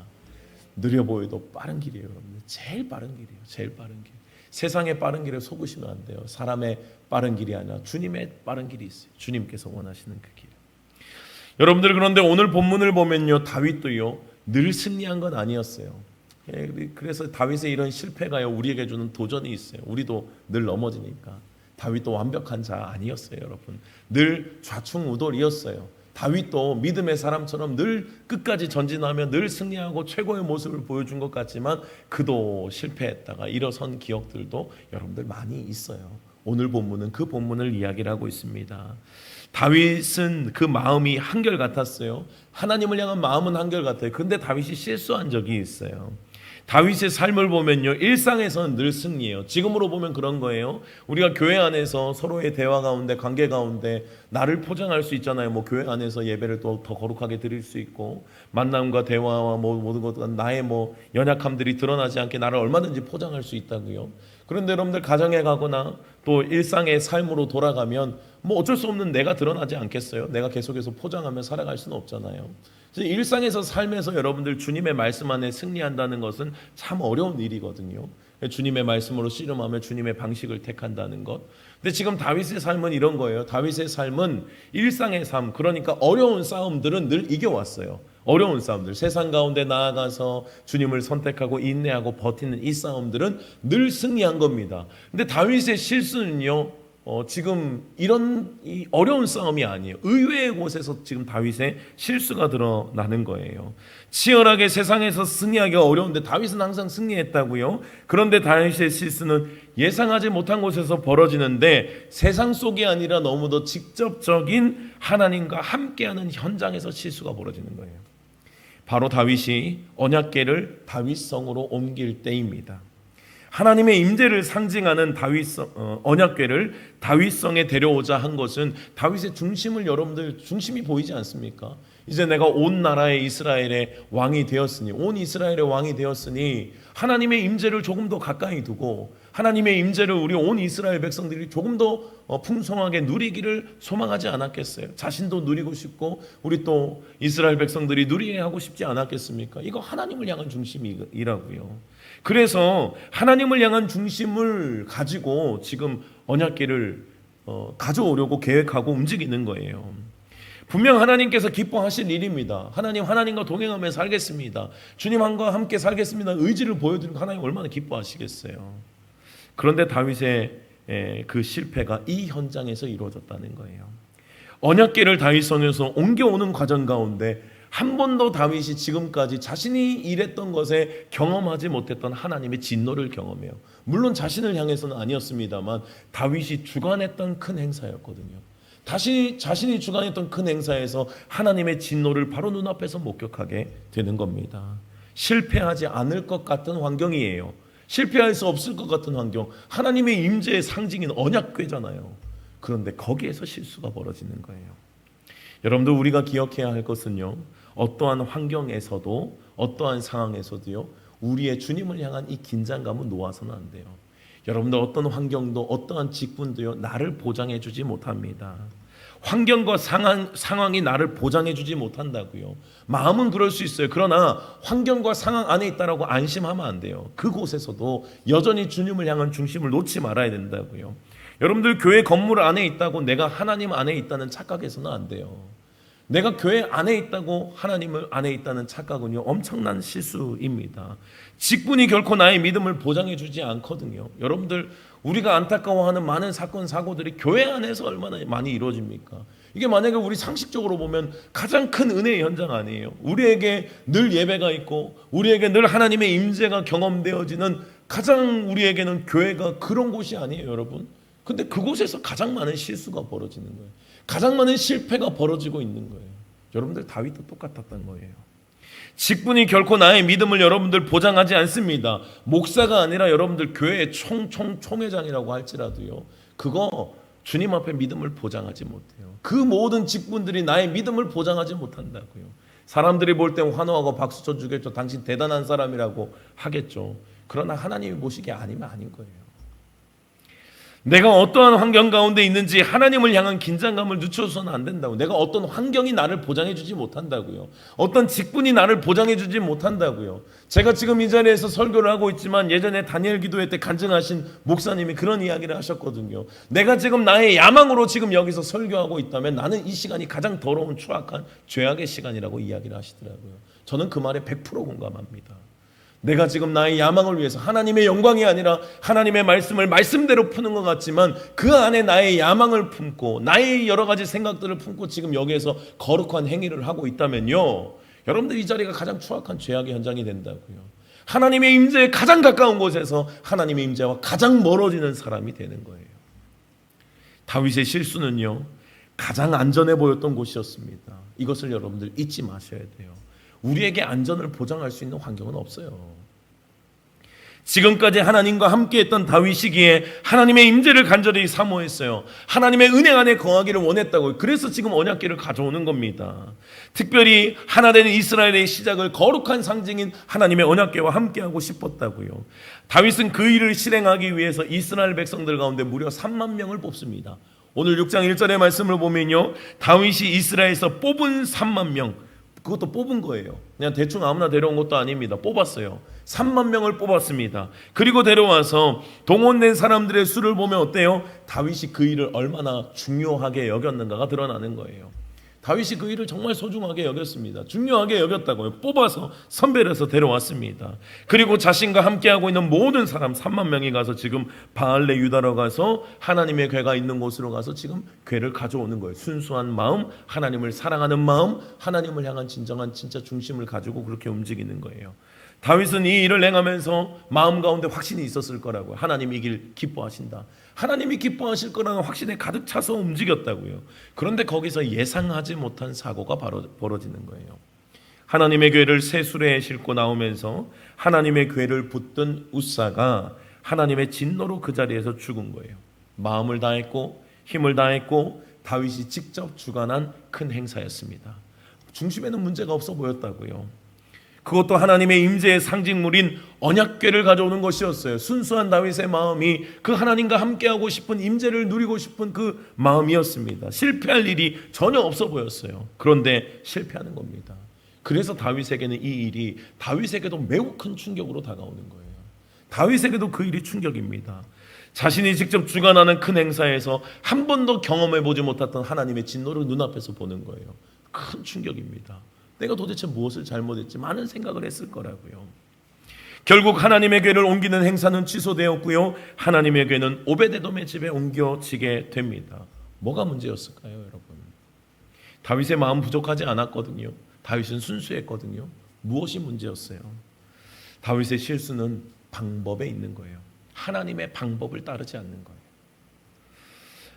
느려 보여도 빠른 길이에요, 여러분들. 제일 빠른 길이에요. 제일 빠른 길. 세상의 빠른 길에 속으시면 안 돼요. 사람의 빠른 길이 아니라 주님의 빠른 길이 있어요. 주님께서 원하시는 그 길. 여러분들, 그런데 오늘 본문을 보면요, 다윗도요 늘 승리한 건 아니었어요. 그래서 다윗의 이런 실패가요 우리에게 주는 도전이 있어요. 우리도 늘 넘어지니까. 다윗도 완벽한 자 아니었어요, 여러분. 늘 좌충우돌이었어요. 다윗도 믿음의 사람처럼 늘 끝까지 전진하며 늘 승리하고 최고의 모습을 보여준 것 같지만 그도 실패했다가 일어선 기억들도 여러분들 많이 있어요. 오늘 본문은 그 본문을 이야기를 하고 있습니다. 다윗은 그 마음이 한결같았어요. 하나님을 향한 마음은 한결같아요. 근데 다윗이 실수한 적이 있어요. 다윗의 삶을 보면요, 일상에서는 늘 승리해요. 지금으로 보면 그런 거예요. 우리가 교회 안에서 서로의 대화 가운데, 관계 가운데 나를 포장할 수 있잖아요. 교회 안에서 예배를 또 더 거룩하게 드릴 수 있고, 만남과 대화와 모든 것, 나의 연약함들이 드러나지 않게 나를 얼마든지 포장할 수 있다고요. 그런데 여러분들 가정에 가거나 또 일상의 삶으로 돌아가면 어쩔 수 없는 내가 드러나지 않겠어요? 내가 계속해서 포장하며 살아갈 수는 없잖아요. 일상에서 삶에서 여러분들 주님의 말씀 안에 승리한다는 것은 참 어려운 일이거든요. 주님의 말씀으로 씨름하며 주님의 방식을 택한다는 것. 근데 지금 다윗의 삶은 이런 거예요. 다윗의 삶은 일상의 삶, 그러니까 어려운 싸움들은 늘 이겨왔어요. 어려운 싸움들, 세상 가운데 나아가서 주님을 선택하고 인내하고 버티는 이 싸움들은 늘 승리한 겁니다. 근데 다윗의 실수는요, 지금 이런 이 어려운 싸움이 아니에요. 의외의 곳에서 지금 다윗의 실수가 드러나는 거예요. 치열하게 세상에서 승리하기가 어려운데 다윗은 항상 승리했다고요. 그런데 다윗의 실수는 예상하지 못한 곳에서 벌어지는데 세상 속이 아니라 너무도 직접적인 하나님과 함께하는 현장에서 실수가 벌어지는 거예요. 바로 다윗이 언약궤를 다윗성으로 옮길 때입니다. 하나님의 임재를 상징하는 언약궤를 다윗성에 데려오자 한 것은 다윗의 중심을 여러분들 중심이 보이지 않습니까? 이제 내가 온 나라의 이스라엘의 왕이 되었으니, 온 이스라엘의 왕이 되었으니 하나님의 임재를 조금 더 가까이 두고 하나님의 임재를 우리 온 이스라엘 백성들이 조금 더 풍성하게 누리기를 소망하지 않았겠어요? 자신도 누리고 싶고 우리 또 이스라엘 백성들이 누리게 하고 싶지 않았겠습니까? 이거 하나님을 향한 중심이라고요. 그래서 하나님을 향한 중심을 가지고 지금 언약궤를 가져오려고 계획하고 움직이는 거예요. 분명 하나님께서 기뻐하실 일입니다. 하나님과 동행하며 살겠습니다. 주님과 함께 살겠습니다. 의지를 보여드리고 하나님 얼마나 기뻐하시겠어요. 그런데 다윗의 그 실패가 이 현장에서 이루어졌다는 거예요. 언약궤를 다윗성에서 옮겨오는 과정 가운데 한 번도 다윗이 지금까지 자신이 일했던 것에 경험하지 못했던 하나님의 진노를 경험해요. 물론 자신을 향해서는 아니었습니다만 다윗이 주관했던 큰 행사였거든요. 자신이 주관했던 큰 행사에서 하나님의 진노를 바로 눈앞에서 목격하게 되는 겁니다. 실패하지 않을 것 같은 환경이에요. 실패할 수 없을 것 같은 환경. 하나님의 임재의 상징인 언약궤잖아요. 그런데 거기에서 실수가 벌어지는 거예요. 여러분들, 우리가 기억해야 할 것은요, 어떠한 환경에서도 어떠한 상황에서도요, 우리의 주님을 향한 이 긴장감은 놓아서는 안 돼요. 여러분들, 어떤 환경도 어떠한 직분도요, 나를 보장해 주지 못합니다. 환경과 상황이 나를 보장해 주지 못한다고요. 마음은 그럴 수 있어요. 그러나 환경과 상황 안에 있다라고 안심하면 안 돼요. 그곳에서도 여전히 주님을 향한 중심을 놓지 말아야 된다고요. 여러분들, 교회 건물 안에 있다고 내가 하나님 안에 있다는 착각해서는 안 돼요. 내가 교회 안에 있다고 하나님을 안에 있다는 착각은요, 엄청난 실수입니다. 직분이 결코 나의 믿음을 보장해 주지 않거든요. 여러분들, 우리가 안타까워하는 많은 사건 사고들이 교회 안에서 얼마나 많이 이루어집니까? 이게 만약에 우리 상식적으로 보면 가장 큰 은혜의 현장 아니에요? 우리에게 늘 예배가 있고 우리에게 늘 하나님의 임재가 경험되어지는 가장 우리에게는 교회가 그런 곳이 아니에요, 여러분? 근데 그곳에서 가장 많은 실수가 벌어지는 거예요. 가장 많은 실패가 벌어지고 있는 거예요. 여러분들, 다윗도 똑같았던 거예요. 직분이 결코 나의 믿음을 여러분들 보장하지 않습니다. 목사가 아니라 여러분들 교회의 총회장이라고 할지라도요, 그거 주님 앞에 믿음을 보장하지 못해요. 그 모든 직분들이 나의 믿음을 보장하지 못한다고요. 사람들이 볼 땐 환호하고 박수 쳐주겠죠. 당신 대단한 사람이라고 하겠죠. 그러나 하나님이 보시기에 아니면 아닌 거예요. 내가 어떠한 환경 가운데 있는지 하나님을 향한 긴장감을 늦춰서는 안 된다고. 내가 어떤 환경이 나를 보장해 주지 못한다고요. 어떤 직분이 나를 보장해 주지 못한다고요. 제가 지금 이 자리에서 설교를 하고 있지만 예전에 다니엘 기도회 때 간증하신 목사님이 그런 이야기를 하셨거든요. 내가 지금 나의 야망으로 지금 여기서 설교하고 있다면 나는 이 시간이 가장 더러운 추악한 죄악의 시간이라고 이야기를 하시더라고요. 저는 그 말에 100% 공감합니다. 내가 지금 나의 야망을 위해서, 하나님의 영광이 아니라 하나님의 말씀을 말씀대로 푸는 것 같지만 그 안에 나의 야망을 품고 나의 여러 가지 생각들을 품고 지금 여기에서 거룩한 행위를 하고 있다면요, 여러분들, 이 자리가 가장 추악한 죄악의 현장이 된다고요. 하나님의 임재에 가장 가까운 곳에서 하나님의 임재와 가장 멀어지는 사람이 되는 거예요. 다윗의 실수는요, 가장 안전해 보였던 곳이었습니다. 이것을 여러분들 잊지 마셔야 돼요. 우리에게 안전을 보장할 수 있는 환경은 없어요. 지금까지 하나님과 함께했던 다윗이기에 하나님의 임재를 간절히 사모했어요. 하나님의 은혜 안에 거하기를 원했다고요. 그래서 지금 언약궤를 가져오는 겁니다. 특별히 하나 되는 이스라엘의 시작을 거룩한 상징인 하나님의 언약궤와 함께하고 싶었다고요. 다윗은 그 일을 실행하기 위해서 이스라엘 백성들 가운데 무려 3만 명을 뽑습니다. 오늘 6장 1절의 말씀을 보면요, 다윗이 이스라엘에서 뽑은 3만 명, 그것도 뽑은 거예요. 그냥 대충 아무나 데려온 것도 아닙니다. 뽑았어요. 3만 명을 뽑았습니다. 그리고 데려와서 동원된 사람들의 수를 보면 어때요? 다윗이 그 일을 얼마나 중요하게 여겼는가가 드러나는 거예요. 다윗이 그 일을 정말 소중하게 여겼습니다. 중요하게 여겼다고요. 뽑아서 선별해서 데려왔습니다. 그리고 자신과 함께하고 있는 모든 사람 3만 명이 가서 지금 바알레 유다로 가서 하나님의 궤가 있는 곳으로 가서 지금 궤를 가져오는 거예요. 순수한 마음, 하나님을 사랑하는 마음, 하나님을 향한 진정한 진짜 중심을 가지고 그렇게 움직이는 거예요. 다윗은 이 일을 행하면서 마음 가운데 확신이 있었을 거라고요. 하나님이 이 길 기뻐하신다. 하나님이 기뻐하실 거라는 확신에 가득 차서 움직였다고요. 그런데 거기서 예상하지 못한 사고가 바로 벌어지는 거예요. 하나님의 궤를 새 수레에 싣고 나오면서 하나님의 궤를 붙든 웃사가 하나님의 진노로 그 자리에서 죽은 거예요. 마음을 다했고 힘을 다했고 다윗이 직접 주관한 큰 행사였습니다. 중심에는 문제가 없어 보였다고요. 그것도 하나님의 임재의 상징물인 언약궤를 가져오는 것이었어요. 순수한 다윗의 마음이 그 하나님과 함께하고 싶은 임재를 누리고 싶은 그 마음이었습니다. 실패할 일이 전혀 없어 보였어요. 그런데 실패하는 겁니다. 그래서 다윗에게는 이 일이 다윗에게도 매우 큰 충격으로 다가오는 거예요. 다윗에게도 그 일이 충격입니다. 자신이 직접 주관하는 큰 행사에서 한 번도 경험해보지 못했던 하나님의 진노를 눈앞에서 보는 거예요. 큰 충격입니다. 내가 도대체 무엇을 잘못했지 많은 생각을 했을 거라고요. 결국 하나님의 궤를 옮기는 행사는 취소되었고요. 하나님의 궤는 오베데돔의 집에 옮겨지게 됩니다. 뭐가 문제였을까요, 여러분? 다윗의 마음 부족하지 않았거든요. 다윗은 순수했거든요. 무엇이 문제였어요? 다윗의 실수는 방법에 있는 거예요. 하나님의 방법을 따르지 않는 거예요.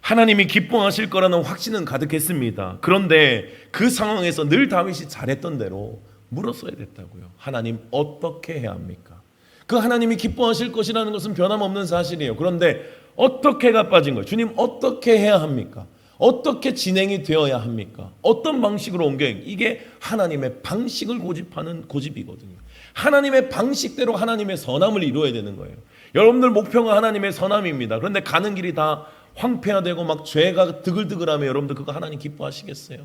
하나님이 기뻐하실 거라는 확신은 가득했습니다. 그런데 그 상황에서 늘 다윗이 잘했던 대로 물었어야 됐다고요. 하나님 어떻게 해야 합니까? 그 하나님이 기뻐하실 것이라는 것은 변함없는 사실이에요. 그런데 어떻게가 빠진 거예요. 주님 어떻게 해야 합니까? 어떻게 진행이 되어야 합니까? 어떤 방식으로 옮겨야 합니까? 이게 하나님의 방식을 고집하는 고집이거든요. 하나님의 방식대로 하나님의 선함을 이루어야 되는 거예요. 여러분들 목표가 하나님의 선함입니다. 그런데 가는 길이 다 황폐화되고 막 죄가 드글드글하면 여러분들 그거 하나님 기뻐하시겠어요?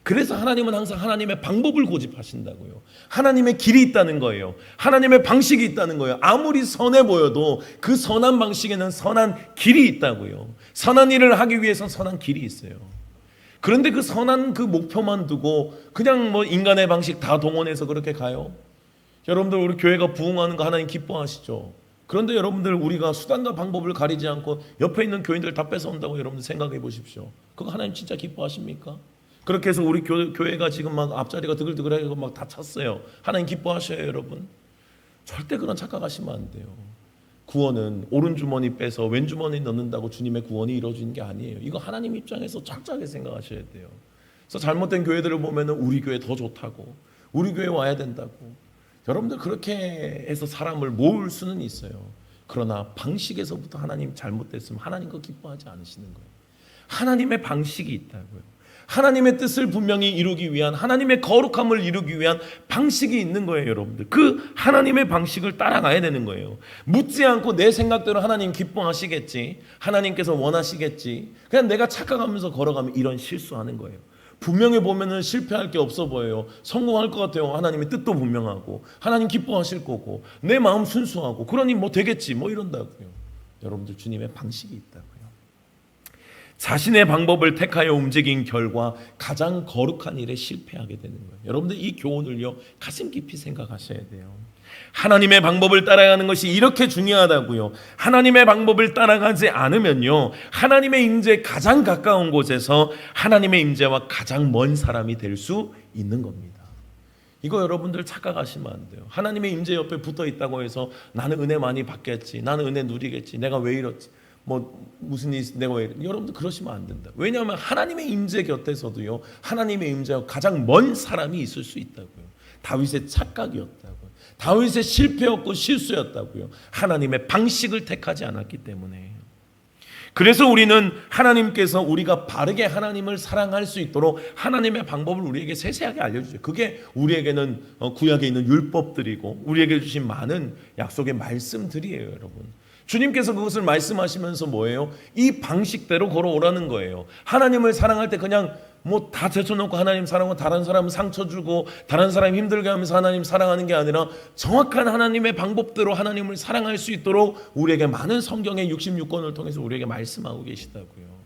그래서 하나님은 항상 하나님의 방법을 고집하신다고요. 하나님의 길이 있다는 거예요. 하나님의 방식이 있다는 거예요. 아무리 선해 보여도 그 선한 방식에는 선한 길이 있다고요. 선한 일을 하기 위해서는 선한 길이 있어요. 그런데 그 선한 그 목표만 두고 그냥 뭐 인간의 방식 다 동원해서 그렇게 가요? 여러분들 우리 교회가 부흥하는 거 하나님 기뻐하시죠? 그런데 여러분들 우리가 수단과 방법을 가리지 않고 옆에 있는 교인들 다 뺏어온다고 여러분들 생각해 보십시오. 그거 하나님 진짜 기뻐하십니까? 그렇게 해서 우리 교회가 지금 막 앞자리가 드글드글하고 막 다 찼어요. 하나님 기뻐하셔요, 여러분? 절대 그런 착각하시면 안 돼요. 구원은 오른 주머니 빼서 왼 주머니 넣는다고 주님의 구원이 이루어지는 게 아니에요. 이거 하나님 입장에서 착하게 생각하셔야 돼요. 그래서 잘못된 교회들을 보면은 우리 교회 더 좋다고, 우리 교회 와야 된다고. 여러분들 그렇게 해서 사람을 모을 수는 있어요. 그러나 방식에서부터 하나님 잘못됐으면 하나님 거 기뻐하지 않으시는 거예요. 하나님의 방식이 있다고요. 하나님의 뜻을 분명히 이루기 위한, 하나님의 거룩함을 이루기 위한 방식이 있는 거예요, 여러분들. 그 하나님의 방식을 따라가야 되는 거예요. 묻지 않고 내 생각대로 하나님 기뻐하시겠지, 하나님께서 원하시겠지, 그냥 내가 착각하면서 걸어가면 이런 실수하는 거예요. 분명히 보면은 실패할 게 없어 보여요. 성공할 것 같아요. 하나님의 뜻도 분명하고 하나님 기뻐하실 거고 내 마음 순수하고 그러니 뭐 되겠지 뭐 이런다고요. 여러분들 주님의 방식이 있다고요. 자신의 방법을 택하여 움직인 결과 가장 거룩한 일에 실패하게 되는 거예요. 여러분들 이 교훈을요 가슴 깊이 생각하셔야 돼요. 하나님의 방법을 따라가는 것이 이렇게 중요하다고요. 하나님의 방법을 따라가지 않으면요 하나님의 임재에 가장 가까운 곳에서 하나님의 임재와 가장 먼 사람이 될 수 있는 겁니다. 이거 여러분들 착각하시면 안 돼요. 하나님의 임재 옆에 붙어 있다고 해서 나는 은혜 많이 받겠지, 나는 은혜 누리겠지, 내가 왜 이렇지, 뭐 무슨 일 내가 왜 이래. 여러분들 그러시면 안 된다. 왜냐하면 하나님의 임재 곁에서도요 하나님의 임재와 가장 먼 사람이 있을 수 있다고요. 다윗의 착각이었다고요. 다윗의 실패였고 실수였다고요. 하나님의 방식을 택하지 않았기 때문에. 그래서 우리는 하나님께서 우리가 바르게 하나님을 사랑할 수 있도록 하나님의 방법을 우리에게 세세하게 알려주세요. 그게 우리에게는 구약에 있는 율법들이고 우리에게 주신 많은 약속의 말씀들이에요, 여러분. 주님께서 그것을 말씀하시면서 뭐예요? 이 방식대로 걸어오라는 거예요. 하나님을 사랑할 때 그냥 뭐 다 제쳐놓고 하나님 사랑하고 다른 사람 상처 주고 다른 사람 힘들게 하면서 하나님 사랑하는 게 아니라 정확한 하나님의 방법대로 하나님을 사랑할 수 있도록 우리에게 많은 성경의 66권을 통해서 우리에게 말씀하고 계시다고요.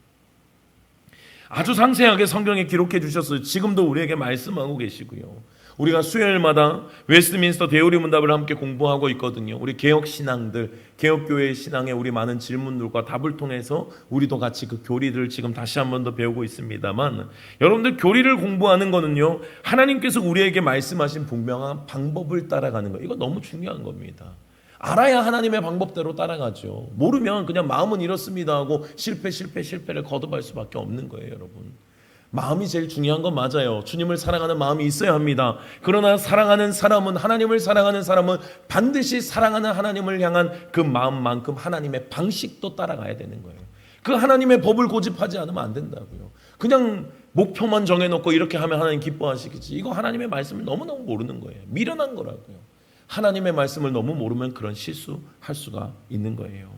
아주 상세하게 성경에 기록해 주셨어요. 지금도 우리에게 말씀하고 계시고요. 우리가 수요일마다 웨스트민스터 대우리 문답을 함께 공부하고 있거든요. 우리 개혁신앙들, 개혁교회의 신앙에 우리 많은 질문들과 답을 통해서 우리도 같이 그 교리들을 지금 다시 한 번 더 배우고 있습니다만, 여러분들 교리를 공부하는 거는요 하나님께서 우리에게 말씀하신 분명한 방법을 따라가는 거, 이거 너무 중요한 겁니다. 알아야 하나님의 방법대로 따라가죠. 모르면 그냥 마음은 이렇습니다 하고 실패를 거듭할 수밖에 없는 거예요, 여러분. 마음이 제일 중요한 건 맞아요. 주님을 사랑하는 마음이 있어야 합니다. 그러나 사랑하는 사람은, 하나님을 사랑하는 사람은 반드시 사랑하는 하나님을 향한 그 마음만큼 하나님의 방식도 따라가야 되는 거예요. 그 하나님의 법을 고집하지 않으면 안 된다고요. 그냥 목표만 정해놓고 이렇게 하면 하나님 기뻐하시겠지. 이거 하나님의 말씀을 너무너무 모르는 거예요. 미련한 거라고요. 하나님의 말씀을 너무 모르면 그런 실수할 수가 있는 거예요.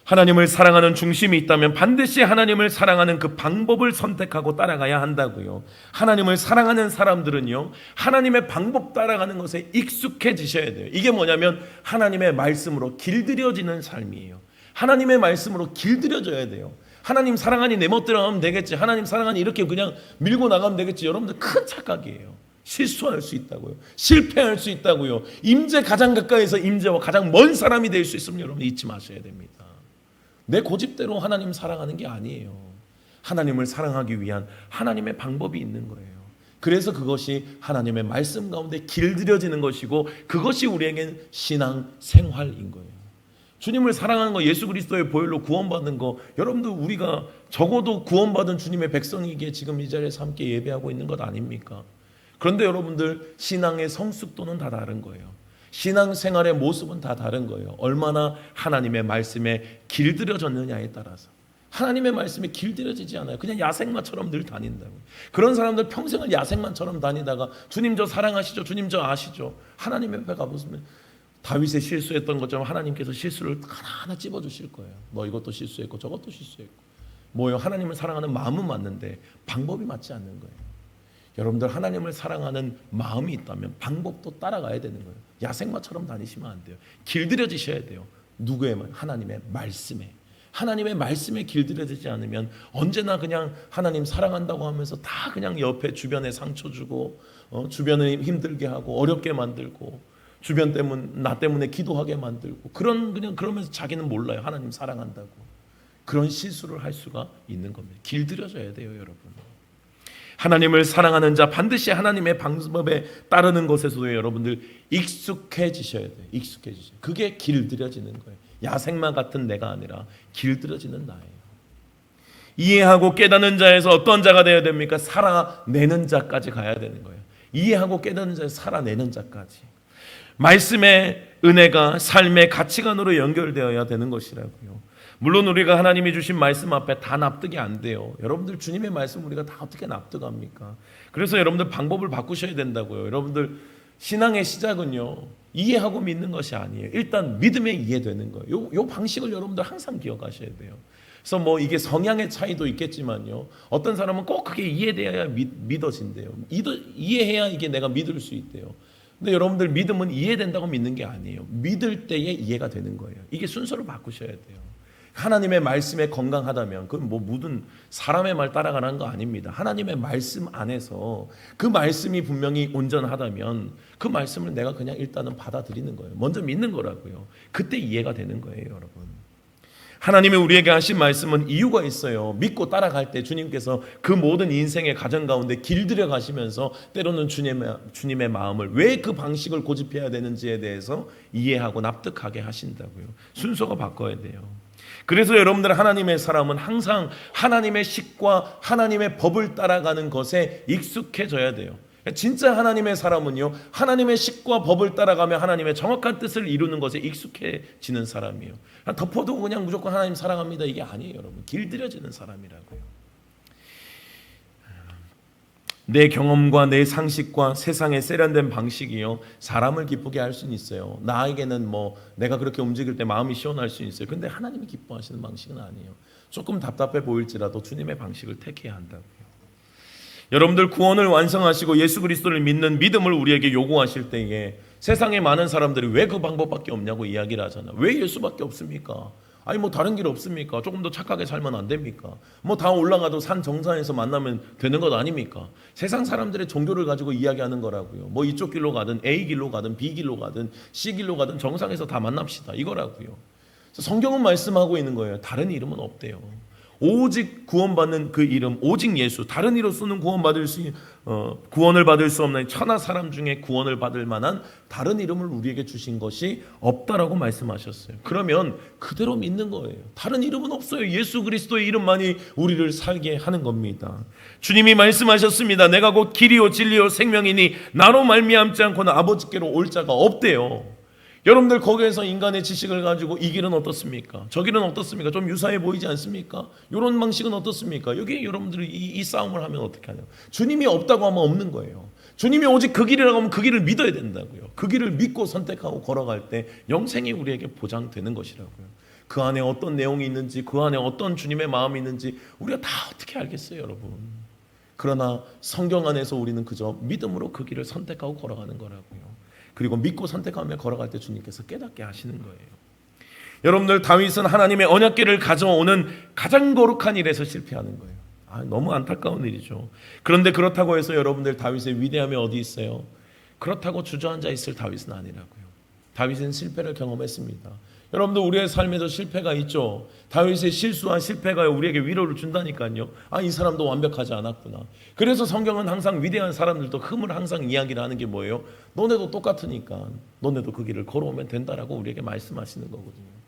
하나님을 사랑하는 중심이 있다면 반드시 하나님을 사랑하는 그 방법을 선택하고 따라가야 한다고요. 하나님을 사랑하는 사람들은요, 하나님의 방법 따라가는 것에 익숙해지셔야 돼요. 이게 뭐냐면 하나님의 말씀으로 길들여지는 삶이에요. 하나님의 말씀으로 길들여져야 돼요. 하나님 사랑하니 내 멋대로 하면 되겠지, 하나님 사랑하니 이렇게 그냥 밀고 나가면 되겠지. 여러분들 큰 착각이에요. 실수할 수 있다고요. 실패할 수 있다고요. 임재 가장 가까이서 임재와 가장 먼 사람이 될 수 있으면 여러분 잊지 마셔야 됩니다. 내 고집대로 하나님 사랑하는 게 아니에요. 하나님을 사랑하기 위한 하나님의 방법이 있는 거예요. 그래서 그것이 하나님의 말씀 가운데 길들여지는 것이고 그것이 우리에겐 신앙 생활인 거예요. 주님을 사랑하는 거, 예수 그리스도의 보혈로 구원받는 거, 여러분들 우리가 적어도 구원받은 주님의 백성이기에 지금 이 자리에서 함께 예배하고 있는 것 아닙니까? 그런데 여러분들 신앙의 성숙도는 다 다른 거예요. 신앙생활의 모습은 다 다른 거예요. 얼마나 하나님의 말씀에 길들여졌느냐에 따라서. 하나님의 말씀에 길들여지지 않아요. 그냥 야생마처럼 늘 다닌다고. 그런 사람들 평생을 야생마처럼 다니다가 주님 저 사랑하시죠? 주님 저 아시죠? 하나님 옆에 가보시면 다윗의 실수했던 것처럼 하나님께서 실수를 하나하나 찝어주실 거예요. 너 이것도 실수했고 저것도 실수했고. 뭐예요? 하나님을 사랑하는 마음은 맞는데 방법이 맞지 않는 거예요. 여러분들 하나님을 사랑하는 마음이 있다면 방법도 따라가야 되는 거예요. 야생마처럼 다니시면 안 돼요. 길들여지셔야 돼요. 누구의 말? 하나님의 말씀에. 하나님의 말씀에 길들여지지 않으면 언제나 그냥 하나님 사랑한다고 하면서 다 그냥 옆에 주변에 상처 주고 주변을 힘들게 하고 어렵게 만들고 주변 때문 나 때문에 기도하게 만들고 그냥 그러면서 자기는 몰라요. 하나님 사랑한다고. 그런 실수를 할 수가 있는 겁니다. 길들여져야 돼요, 여러분. 하나님을 사랑하는 자 반드시 하나님의 방법에 따르는 것에서도 여러분들 익숙해지셔야 돼요. 익숙해지셔야 돼요. 그게 길들여지는 거예요. 야생마 같은 내가 아니라 길들여지는 나예요. 이해하고 깨닫는 자에서 어떤 자가 되어야 됩니까? 살아내는 자까지 가야 되는 거예요. 이해하고 깨닫는 자에서 살아내는 자까지. 말씀의 은혜가 삶의 가치관으로 연결되어야 되는 것이라고요. 물론 우리가 하나님이 주신 말씀 앞에 다 납득이 안 돼요. 여러분들 주님의 말씀 우리가 다 어떻게 납득합니까? 그래서 여러분들 방법을 바꾸셔야 된다고요. 여러분들 신앙의 시작은요, 이해하고 믿는 것이 아니에요. 일단 믿음에 이해되는 거예요. 요 방식을 여러분들 항상 기억하셔야 돼요. 그래서 뭐 이게 성향의 차이도 있겠지만요, 어떤 사람은 꼭 그게 이해돼야 믿어진대요. 이해해야 이게 내가 믿을 수 있대요. 근데 여러분들 믿음은 이해된다고 믿는 게 아니에요. 믿을 때에 이해가 되는 거예요. 이게 순서를 바꾸셔야 돼요. 하나님의 말씀에 건강하다면 그건 뭐 모든 사람의 말 따라가는 거 아닙니다. 하나님의 말씀 안에서 그 말씀이 분명히 온전하다면 그 말씀을 내가 그냥 일단은 받아들이는 거예요. 먼저 믿는 거라고요. 그때 이해가 되는 거예요, 여러분. 하나님이 우리에게 하신 말씀은 이유가 있어요. 믿고 따라갈 때 주님께서 그 모든 인생의 과정 가운데 길들여 가시면서 때로는 주님의 마음을 왜 그 방식을 고집해야 되는지에 대해서 이해하고 납득하게 하신다고요. 순서가 바꿔야 돼요. 그래서 여러분들 하나님의 사람은 항상 하나님의 식과 하나님의 법을 따라가는 것에 익숙해져야 돼요. 진짜 하나님의 사람은요, 하나님의 식과 법을 따라가며 하나님의 정확한 뜻을 이루는 것에 익숙해지는 사람이에요. 덮어도 그냥 무조건 하나님 사랑합니다 이게 아니에요, 여러분. 길들여지는 사람이라고요. 내 경험과 내 상식과 세상의 세련된 방식이요, 사람을 기쁘게 할 수는 있어요. 나에게는 뭐 내가 그렇게 움직일 때 마음이 시원할 수 있어요. 근데 하나님이 기뻐하시는 방식은 아니에요. 조금 답답해 보일지라도 주님의 방식을 택해야 한다고요. 여러분들 구원을 완성하시고 예수 그리스도를 믿는 믿음을 우리에게 요구하실 때에 세상에 많은 사람들이 왜 그 방법밖에 없냐고 이야기를 하잖아. 왜 예수밖에 없습니까? 아니 뭐 다른 길 없습니까? 조금 더 착하게 살면 안 됩니까? 뭐 다 올라가도 산 정상에서 만나면 되는 것 아닙니까? 세상 사람들의 종교를 가지고 이야기하는 거라고요. 뭐 이쪽 길로 가든 A 길로 가든 B 길로 가든 C 길로 가든 정상에서 다 만납시다 이거라고요. 성경은 말씀하고 있는 거예요. 다른 이름은 없대요. 오직 구원받는 그 이름, 오직 예수. 다른 이로서는 구원을 받을 수 없는 천하 사람 중에 구원을 받을 만한 다른 이름을 우리에게 주신 것이 없다라고 말씀하셨어요. 그러면 그대로 믿는 거예요. 다른 이름은 없어요. 예수 그리스도의 이름만이 우리를 살게 하는 겁니다. 주님이 말씀하셨습니다. 내가 곧 길이요 진리요 생명이니 나로 말미암지 않고는 아버지께로 올 자가 없대요. 여러분들 거기에서 인간의 지식을 가지고 이 길은 어떻습니까? 저 길은 어떻습니까? 좀 유사해 보이지 않습니까? 이런 방식은 어떻습니까? 여기 여러분들이 이 싸움을 하면 어떻게 하냐? 주님이 없다고 하면 없는 거예요. 주님이 오직 그 길이라고 하면 그 길을 믿어야 된다고요. 그 길을 믿고 선택하고 걸어갈 때 영생이 우리에게 보장되는 것이라고요. 그 안에 어떤 내용이 있는지, 그 안에 어떤 주님의 마음이 있는지 우리가 다 어떻게 알겠어요, 여러분? 그러나 성경 안에서 우리는 그저 믿음으로 그 길을 선택하고 걸어가는 거라고요. 그리고 믿고 선택하며 걸어갈 때 주님께서 깨닫게 하시는 거예요. 여러분들, 다윗은 하나님의 언약궤를 가져오는 가장 거룩한 일에서 실패하는 거예요. 너무 안타까운 일이죠. 그런데 그렇다고 해서 여러분들, 다윗의 위대함이 어디 있어요? 그렇다고 주저앉아 있을 다윗은 아니라고요. 다윗은 실패를 경험했습니다. 여러분들, 우리의 삶에도 실패가 있죠. 다윗의 실수와 실패가 우리에게 위로를 준다니까요. 이 사람도 완벽하지 않았구나. 그래서 성경은 항상 위대한 사람들도 흠을 항상 이야기를 하는 게 뭐예요? 너네도 똑같으니까 너네도 그 길을 걸어오면 된다라고 우리에게 말씀하시는 거거든요.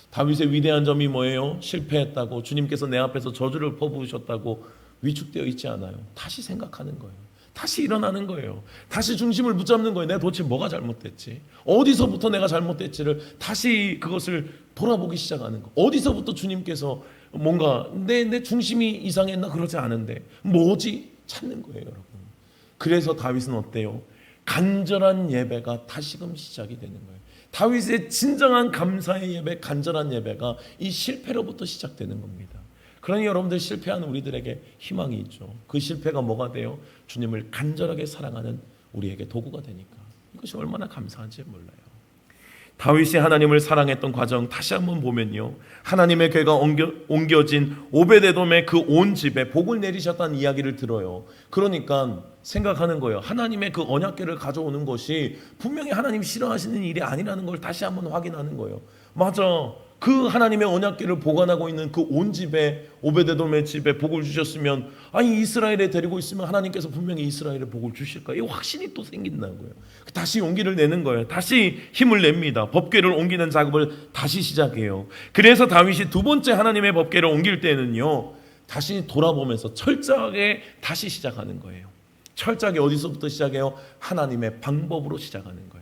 다윗의 위대한 점이 뭐예요? 실패했다고, 주님께서 내 앞에서 저주를 퍼부으셨다고 위축되어 있지 않아요. 다시 생각하는 거예요. 다시 일어나는 거예요. 다시 중심을 붙잡는 거예요. 내가 도대체 뭐가 잘못됐지? 어디서부터 내가 잘못됐지를 다시 그것을 돌아보기 시작하는 거. 어디서부터 주님께서 뭔가 내 중심이 이상했나? 그러지 않은데 뭐지? 찾는 거예요, 여러분. 그래서 다윗은 어때요? 간절한 예배가 다시금 시작이 되는 거예요. 다윗의 진정한 감사의 예배, 간절한 예배가 이 실패로부터 시작되는 겁니다. 그러니 여러분들, 실패한 우리들에게 희망이 있죠. 그 실패가 뭐가 돼요? 주님을 간절하게 사랑하는 우리에게 도구가 되니까. 이것이 얼마나 감사한지 몰라요. 다윗이 하나님을 사랑했던 과정 다시 한번 보면요, 하나님의 궤가 옮겨진 오베데돔의 그 온 집에 복을 내리셨다는 이야기를 들어요. 그러니까 생각하는 거예요. 하나님의 그 언약궤를 가져오는 것이 분명히 하나님 싫어하시는 일이 아니라는 걸 다시 한번 확인하는 거예요. 맞아, 그 하나님의 언약궤를 보관하고 있는 그 온 집에, 오베데돔의 집에 복을 주셨으면, 이스라엘에 데리고 있으면 하나님께서 분명히 이스라엘에 복을 주실까? 이 확신이 또 생긴다고요. 다시 용기를 내는 거예요. 다시 힘을 냅니다. 법궤를 옮기는 작업을 다시 시작해요. 그래서 다윗이 두 번째 하나님의 법궤를 옮길 때는요, 다시 돌아보면서 철저하게 다시 시작하는 거예요. 철저하게 어디서부터 시작해요? 하나님의 방법으로 시작하는 거예요.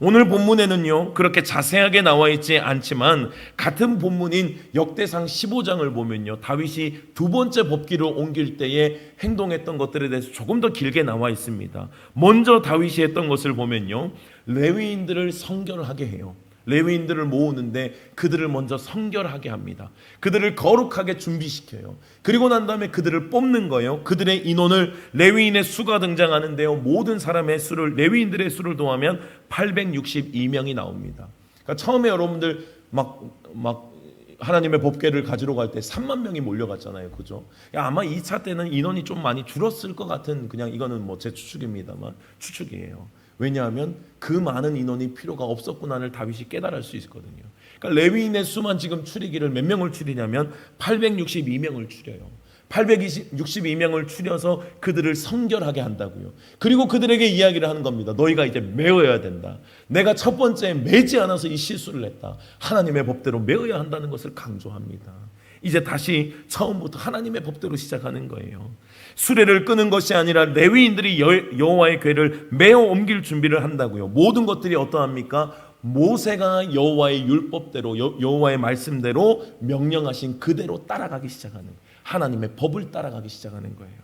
오늘 본문에는요, 그렇게 자세하게 나와 있지 않지만 같은 본문인 역대상 15장을 보면요, 다윗이 두 번째 법궤를 옮길 때에 행동했던 것들에 대해서 조금 더 길게 나와 있습니다. 먼저 다윗이 했던 것을 보면요, 레위인들을 성결하게 해요. 레위인들을 모으는데 그들을 먼저 성결하게 합니다. 그들을 거룩하게 준비시켜요. 그리고 난 다음에 그들을 뽑는 거예요. 그들의 인원을, 레위인의 수가 등장하는데요, 모든 사람의 수를, 레위인들의 수를 더하면 862명이 나옵니다. 그러니까 처음에 여러분들 막 하나님의 법궤를 가지러 갈 때 3만 명이 몰려갔잖아요, 그죠? 아마 2차 때는 인원이 좀 많이 줄었을 것 같은, 그냥 이거는 제 추측입니다만, 추측이에요. 왜냐하면 그 많은 인원이 필요가 없었구나를 다윗이 깨달을 수 있거든요. 그러니까 레위인의 수만 지금 추리기를 몇 명을 추리냐면 862명을 추려요. 862명을 추려서 그들을 성결하게 한다고요. 그리고 그들에게 이야기를 하는 겁니다. 너희가 이제 메어야 된다. 내가 첫 번째 매지 않아서 이 실수를 했다. 하나님의 법대로 메어야 한다는 것을 강조합니다. 이제 다시 처음부터 하나님의 법대로 시작하는 거예요. 수레를 끄는 것이 아니라 레위인들이 여호와의 궤를 메어 옮길 준비를 한다고요. 모든 것들이 어떠합니까? 모세가 여호와의 율법대로, 여호와의 말씀대로 명령하신 그대로 따라가기 시작하는 거예요. 하나님의 법을 따라가기 시작하는 거예요.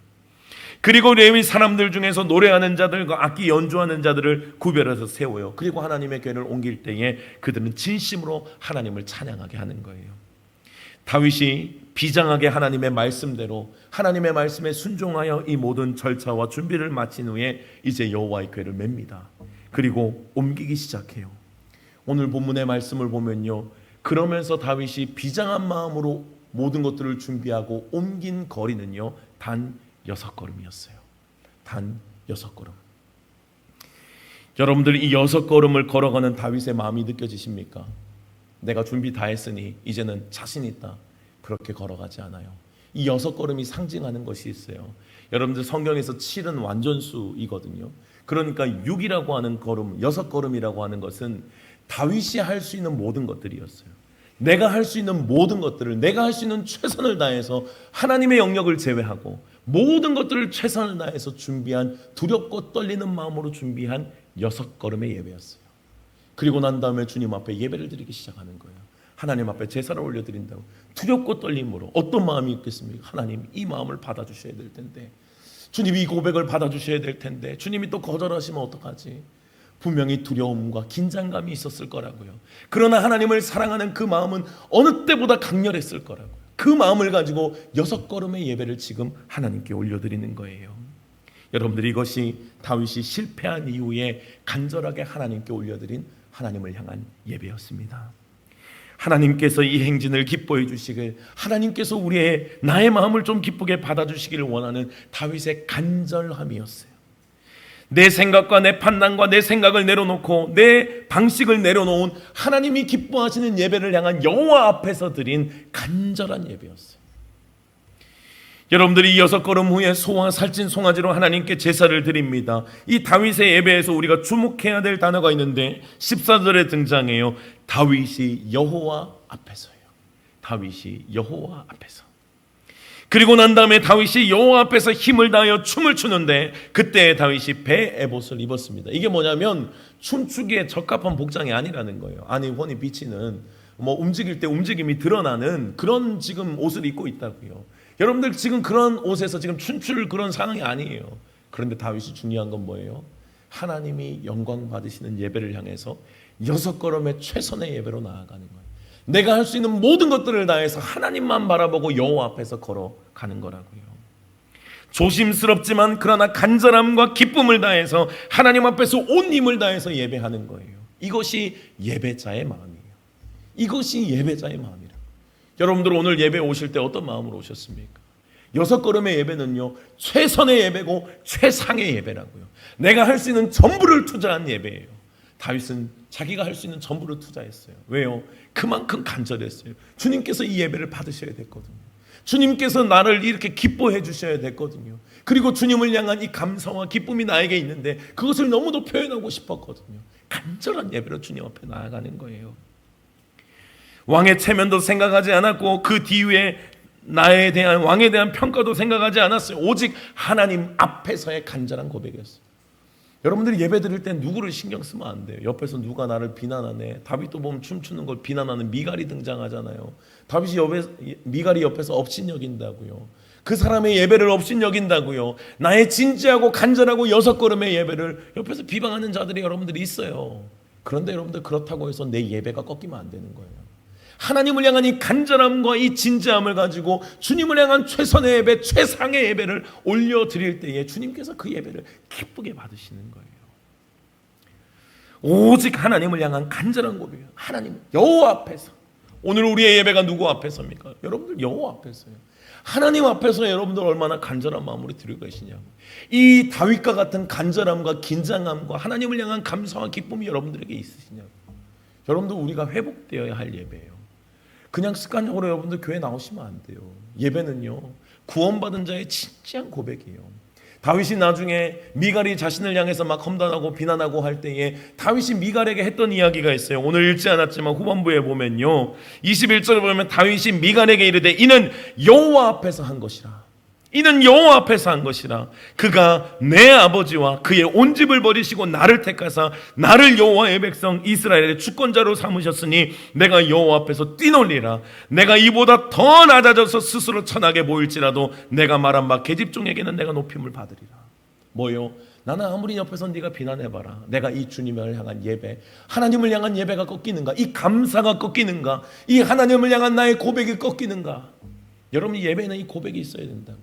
그리고 레위 사람들 중에서 노래하는 자들과 악기 연주하는 자들을 구별해서 세워요. 그리고 하나님의 궤를 옮길 때에 그들은 진심으로 하나님을 찬양하게 하는 거예요. 다윗이 비장하게 하나님의 말씀대로, 하나님의 말씀에 순종하여 이 모든 절차와 준비를 마친 후에 이제 여호와의 궤를 맵니다. 그리고 옮기기 시작해요. 오늘 본문의 말씀을 보면요, 그러면서 다윗이 비장한 마음으로 모든 것들을 준비하고 옮긴 거리는요, 단 6걸음이었어요. 단 6걸음. 여러분들, 이 6걸음을 걸어가는 다윗의 마음이 느껴지십니까? 내가 준비 다 했으니 이제는 자신 있다. 그렇게 걸어가지 않아요. 이 6걸음이 상징하는 것이 있어요. 여러분들, 성경에서 7은 완전수이거든요. 그러니까 6이라고 하는 걸음, 6걸음이라고 하는 것은 다윗이 할 수 있는 모든 것들이었어요. 내가 할 수 있는 모든 것들을, 내가 할 수 있는 최선을 다해서 하나님의 영역을 제외하고 모든 것들을 최선을 다해서 준비한, 두렵고 떨리는 마음으로 준비한 6걸음의 예배였어요. 그리고 난 다음에 주님 앞에 예배를 드리기 시작하는 거예요. 하나님 앞에 제사를 올려드린다고 두렵고 떨림으로. 어떤 마음이 있겠습니까? 하나님, 이 마음을 받아주셔야 될 텐데, 주님이 이 고백을 받아주셔야 될 텐데 주님이 또 거절하시면 어떡하지? 분명히 두려움과 긴장감이 있었을 거라고요. 그러나 하나님을 사랑하는 그 마음은 어느 때보다 강렬했을 거라고요. 그 마음을 가지고 6걸음의 예배를 지금 하나님께 올려드리는 거예요. 여러분들, 이것이 다윗이 실패한 이후에 간절하게 하나님께 올려드린 하나님을 향한 예배였습니다. 하나님께서 이 행진을 기뻐해 주시길, 하나님께서 나의 마음을 좀 기쁘게 받아주시기를 원하는 다윗의 간절함이었어요. 내 생각과 내 판단과 내 생각을 내려놓고 내 방식을 내려놓은 하나님이 기뻐하시는 예배를 향한 여호와 앞에서 드린 간절한 예배였어요. 여러분들이 6걸음 후에 소와 살찐 송아지로 하나님께 제사를 드립니다. 이 다윗의 예배에서 우리가 주목해야 될 단어가 있는데 14절에 등장해요. 다윗이 여호와 앞에서예요. 다윗이 여호와 앞에서. 그리고 난 다음에 다윗이 여호와 앞에서 힘을 다하여 춤을 추는데, 그때 다윗이 배 에봇을 입었습니다. 이게 뭐냐면 춤추기에 적합한 복장이 아니라는 거예요. 안이 훤히 비치는, 움직일 때 움직임이 드러나는 그런 지금 옷을 입고 있다고요. 여러분들, 지금 그런 옷에서 지금 춤출 그런 상황이 아니에요. 그런데 다윗이 중요한 건 뭐예요? 하나님이 영광 받으시는 예배를 향해서 6걸음의 최선의 예배로 나아가는 거예요. 내가 할 수 있는 모든 것들을 다해서 하나님만 바라보고 여호와 앞에서 걸어가는 거라고요. 조심스럽지만 그러나 간절함과 기쁨을 다해서 하나님 앞에서 온 힘을 다해서 예배하는 거예요. 이것이 예배자의 마음이에요. 이것이 예배자의 마음이라. 여러분들, 오늘 예배 오실 때 어떤 마음으로 오셨습니까? 6걸음의 예배는요, 최선의 예배고 최상의 예배라고요. 내가 할 수 있는 전부를 투자한 예배예요. 다윗은 자기가 할 수 있는 전부를 투자했어요. 왜요? 그만큼 간절했어요. 주님께서 이 예배를 받으셔야 됐거든요. 주님께서 나를 이렇게 기뻐해 주셔야 됐거든요. 그리고 주님을 향한 이 감사와 기쁨이 나에게 있는데 그것을 너무도 표현하고 싶었거든요. 간절한 예배로 주님 앞에 나아가는 거예요. 왕의 체면도 생각하지 않았고 그 뒤에 왕에 대한 평가도 생각하지 않았어요. 오직 하나님 앞에서의 간절한 고백이었어요. 여러분들이 예배 드릴 때 누구를 신경 쓰면 안 돼요. 옆에서 누가 나를 비난하네. 다윗도 보면 춤추는 걸 비난하는 미갈이 등장하잖아요. 다윗이 미갈이 옆에서 업신여긴다고요. 그 사람의 예배를 업신여긴다고요. 나의 진지하고 간절하고 6걸음의 예배를 옆에서 비방하는 자들이 여러분들이 있어요. 그런데 여러분들, 그렇다고 해서 내 예배가 꺾이면 안 되는 거예요. 하나님을 향한 이 간절함과 이 진지함을 가지고 주님을 향한 최선의 예배, 최상의 예배를 올려드릴 때에 주님께서 그 예배를 기쁘게 받으시는 거예요. 오직 하나님을 향한 간절한 고백이에요. 하나님, 여호와 앞에서. 오늘 우리의 예배가 누구 앞에서입니까? 여러분들, 여호와 앞에서요. 하나님 앞에서 여러분들 얼마나 간절한 마음으로 드리고 계시냐고. 이 다윗과 같은 간절함과 긴장함과 하나님을 향한 감사와 기쁨이 여러분들에게 있으시냐고. 여러분들, 우리가 회복되어야 할 예배예요. 그냥 습관적으로 여러분들 교회 나오시면 안 돼요. 예배는요, 구원받은 자의 진지한 고백이에요. 다윗이 나중에 미갈이 자신을 향해서 막 험담하고 비난하고 할 때에 다윗이 미갈에게 했던 이야기가 있어요. 오늘 읽지 않았지만 후반부에 보면요, 21절에 보면 다윗이 미갈에게 이르되 이는 여호와 앞에서 한 것이라. 이는 여호와 앞에서 한 것이라. 그가 내 아버지와 그의 온 집을 버리시고 나를 택하사 나를 여호와의 백성 이스라엘의 주권자로 삼으셨으니 내가 여호와 앞에서 뛰놀리라. 내가 이보다 더 낮아져서 스스로 천하게 보일지라도 내가 말한 바 계집종에게는 내가 높임을 받으리라. 뭐요? 나는 아무리 옆에서 네가 비난해봐라. 내가 이 주님을 향한 예배, 하나님을 향한 예배가 꺾이는가? 이 감사가 꺾이는가? 이 하나님을 향한 나의 고백이 꺾이는가? 여러분, 예배는 이 고백이 있어야 된다고.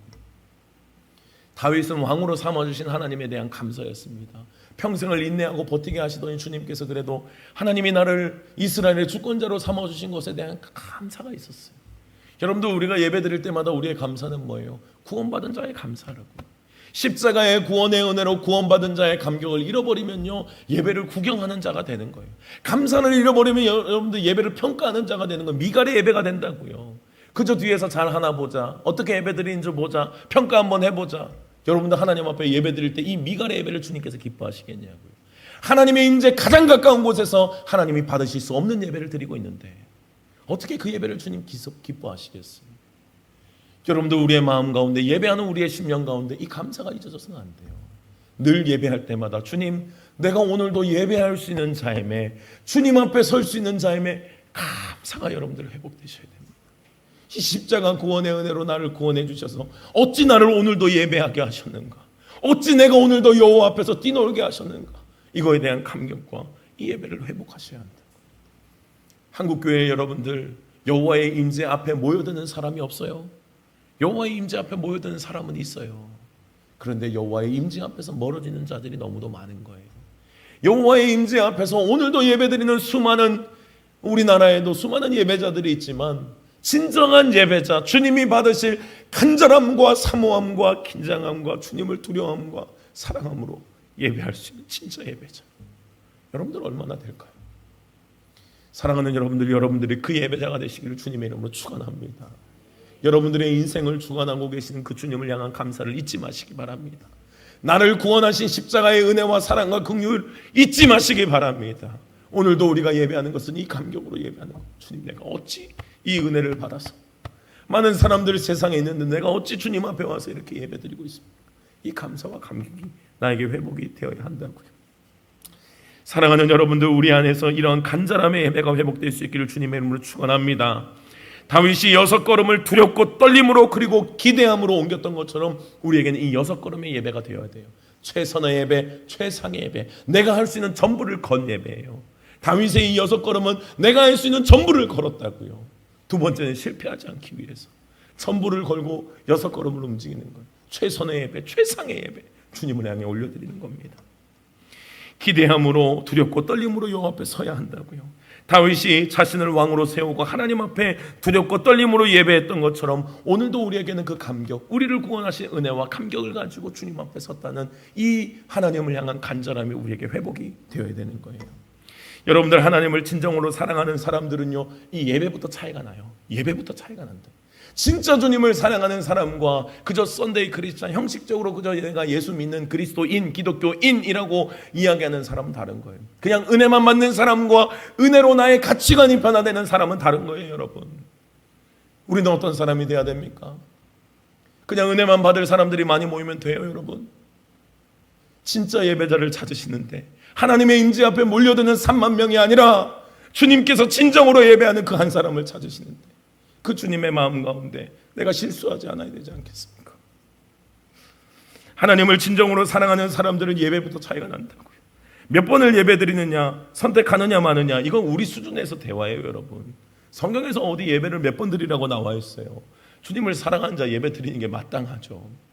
다윗은 왕으로 삼아주신 하나님에 대한 감사였습니다. 평생을 인내하고 버티게 하시더니 주님께서 그래도 하나님이 나를 이스라엘의 주권자로 삼아주신 것에 대한 감사가 있었어요. 여러분들, 우리가 예배 드릴 때마다 우리의 감사는 뭐예요? 구원받은 자의 감사라고. 십자가의 구원의 은혜로 구원받은 자의 감격을 잃어버리면요, 예배를 구경하는 자가 되는 거예요. 감사를 잃어버리면 여러분들 예배를 평가하는 자가 되는 거예요. 미갈의 예배가 된다고요. 그저 뒤에서 잘 하나 보자, 어떻게 예배 드리는지 보자, 평가 한번 해보자. 여러분들, 하나님 앞에 예배 드릴 때 이 미갈의 예배를 주님께서 기뻐하시겠냐고요. 하나님의 인재 가장 가까운 곳에서 하나님이 받으실 수 없는 예배를 드리고 있는데 어떻게 그 예배를 주님 기뻐하시겠어요? 여러분들, 우리의 마음 가운데, 예배하는 우리의 심령 가운데 이 감사가 잊어져서는 안 돼요. 늘 예배할 때마다 주님, 내가 오늘도 예배할 수 있는 자임에, 주님 앞에 설 수 있는 자임에 감사가 여러분들 회복되셔야 됩니다. 이 십자가 구원의 은혜로 나를 구원해 주셔서 어찌 나를 오늘도 예배하게 하셨는가, 어찌 내가 오늘도 여호와 앞에서 뛰놀게 하셨는가, 이거에 대한 감격과 이 예배를 회복하셔야 한다. 한국교회 여러분들, 여호와의 임재 앞에 모여드는 사람이 없어요. 여호와의 임재 앞에 모여드는 사람은 있어요. 그런데 여호와의 임재 앞에서 멀어지는 자들이 너무도 많은 거예요. 여호와의 임재 앞에서 오늘도 예배드리는 수많은, 우리나라에도 수많은 예배자들이 있지만 진정한 예배자, 주님이 받으실 간절함과 사모함과 긴장함과 주님을 두려움과 사랑함으로 예배할 수 있는 진짜 예배자, 여러분들 얼마나 될까요? 사랑하는 여러분들, 여러분들이 그 예배자가 되시기를 주님의 이름으로 축원합니다. 여러분들의 인생을 주관하고 계시는 그 주님을 향한 감사를 잊지 마시기 바랍니다. 나를 구원하신 십자가의 은혜와 사랑과 긍휼 잊지 마시기 바랍니다. 오늘도 우리가 예배하는 것은 이 감격으로 예배하는 것. 주님, 내가 어찌 이 은혜를 받아서 많은 사람들이 세상에 있는데 내가 어찌 주님 앞에 와서 이렇게 예배드리고 있습니까? 이 감사와 감격이 나에게 회복이 되어야 한다고요. 사랑하는 여러분들, 우리 안에서 이런 간절함의 예배가 회복될 수 있기를 주님의 이름으로 축원합니다. 다윗이 6걸음을 두렵고 떨림으로 그리고 기대함으로 옮겼던 것처럼 우리에게는 이 6걸음의 예배가 되어야 돼요. 최선의 예배, 최상의 예배, 내가 할 수 있는 전부를 건 예배예요. 다윗의 이 6걸음은 내가 할 수 있는 전부를 걸었다고요. 두 번째는 실패하지 않기 위해서 전부를 걸고 6걸음을 움직이는 거예요. 최선의 예배, 최상의 예배, 주님을 향해 올려드리는 겁니다. 기대함으로 두렵고 떨림으로 여호와 앞에 서야 한다고요. 다윗이 자신을 왕으로 세우고 하나님 앞에 두렵고 떨림으로 예배했던 것처럼 오늘도 우리에게는 그 감격, 우리를 구원하신 은혜와 감격을 가지고 주님 앞에 섰다는 이 하나님을 향한 간절함이 우리에게 회복이 되어야 되는 거예요. 여러분들, 하나님을 진정으로 사랑하는 사람들은요, 이 예배부터 차이가 나요. 예배부터 차이가 난다. 진짜 주님을 사랑하는 사람과 그저 썬데이 크리스찬, 형식적으로 그저 내가 예수 믿는 그리스도인, 기독교인이라고 이야기하는 사람은 다른 거예요. 그냥 은혜만 받는 사람과 은혜로 나의 가치관이 변화되는 사람은 다른 거예요. 여러분, 우리는 어떤 사람이 돼야 됩니까? 그냥 은혜만 받을 사람들이 많이 모이면 돼요. 여러분, 진짜 예배자를 찾으시는데 하나님의 임재 앞에 몰려드는 3만 명이 아니라 주님께서 진정으로 예배하는 그 한 사람을 찾으시는데, 그 주님의 마음 가운데 내가 실수하지 않아야 되지 않겠습니까? 하나님을 진정으로 사랑하는 사람들은 예배부터 차이가 난다고요. 몇 번을 예배드리느냐, 선택하느냐 마느냐, 이건 우리 수준에서 대화예요. 여러분, 성경에서 어디 예배를 몇 번 드리라고 나와 있어요? 주님을 사랑하는 자 예배 드리는 게 마땅하죠.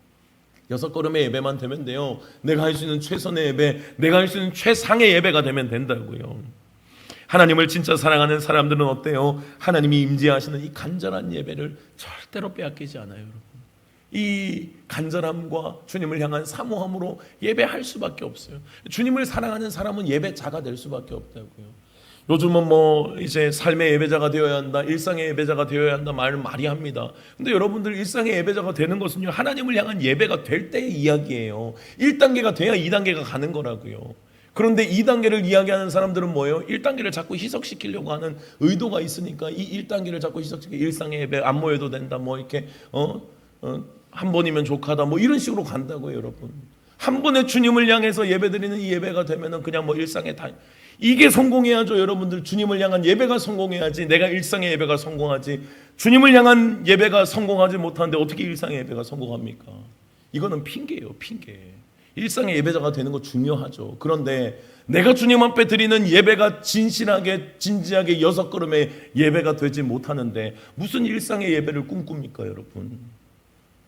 6걸음의 예배만 되면 돼요. 내가 할 수 있는 최선의 예배, 내가 할 수 있는 최상의 예배가 되면 된다고요. 하나님을 진짜 사랑하는 사람들은 어때요? 하나님이 임재하시는 이 간절한 예배를 절대로 빼앗기지 않아요. 여러분, 이 간절함과 주님을 향한 사모함으로 예배할 수밖에 없어요. 주님을 사랑하는 사람은 예배자가 될 수밖에 없다고요. 요즘은 뭐 이제 삶의 예배자가 되어야 한다, 일상의 예배자가 되어야 한다 말을 많이 합니다. 근데 여러분들, 일상의 예배자가 되는 것은요, 하나님을 향한 예배가 될 때의 이야기예요. 1단계가 돼야 2단계가 가는 거라고요. 그런데 2단계를 이야기하는 사람들은 뭐예요? 1단계를 자꾸 희석시키려고 하는 의도가 있으니까 이 1단계를 자꾸 희석시키고, 일상의 예배 안 모여도 된다, 뭐 이렇게 한 번이면 족하다, 뭐 이런 식으로 간다고요. 여러분, 한 번에 주님을 향해서 예배드리는 이 예배가 되면은 그냥 뭐 일상의 다, 이게 성공해야죠. 여러분들, 주님을 향한 예배가 성공해야지 내가 일상의 예배가 성공하지, 주님을 향한 예배가 성공하지 못하는데 어떻게 일상의 예배가 성공합니까? 이거는 핑계예요, 핑계. 일상의 예배자가 되는 거 중요하죠. 그런데 내가 주님 앞에 드리는 예배가 진실하게 진지하게 6걸음의 예배가 되지 못하는데 무슨 일상의 예배를 꿈꿉니까? 여러분,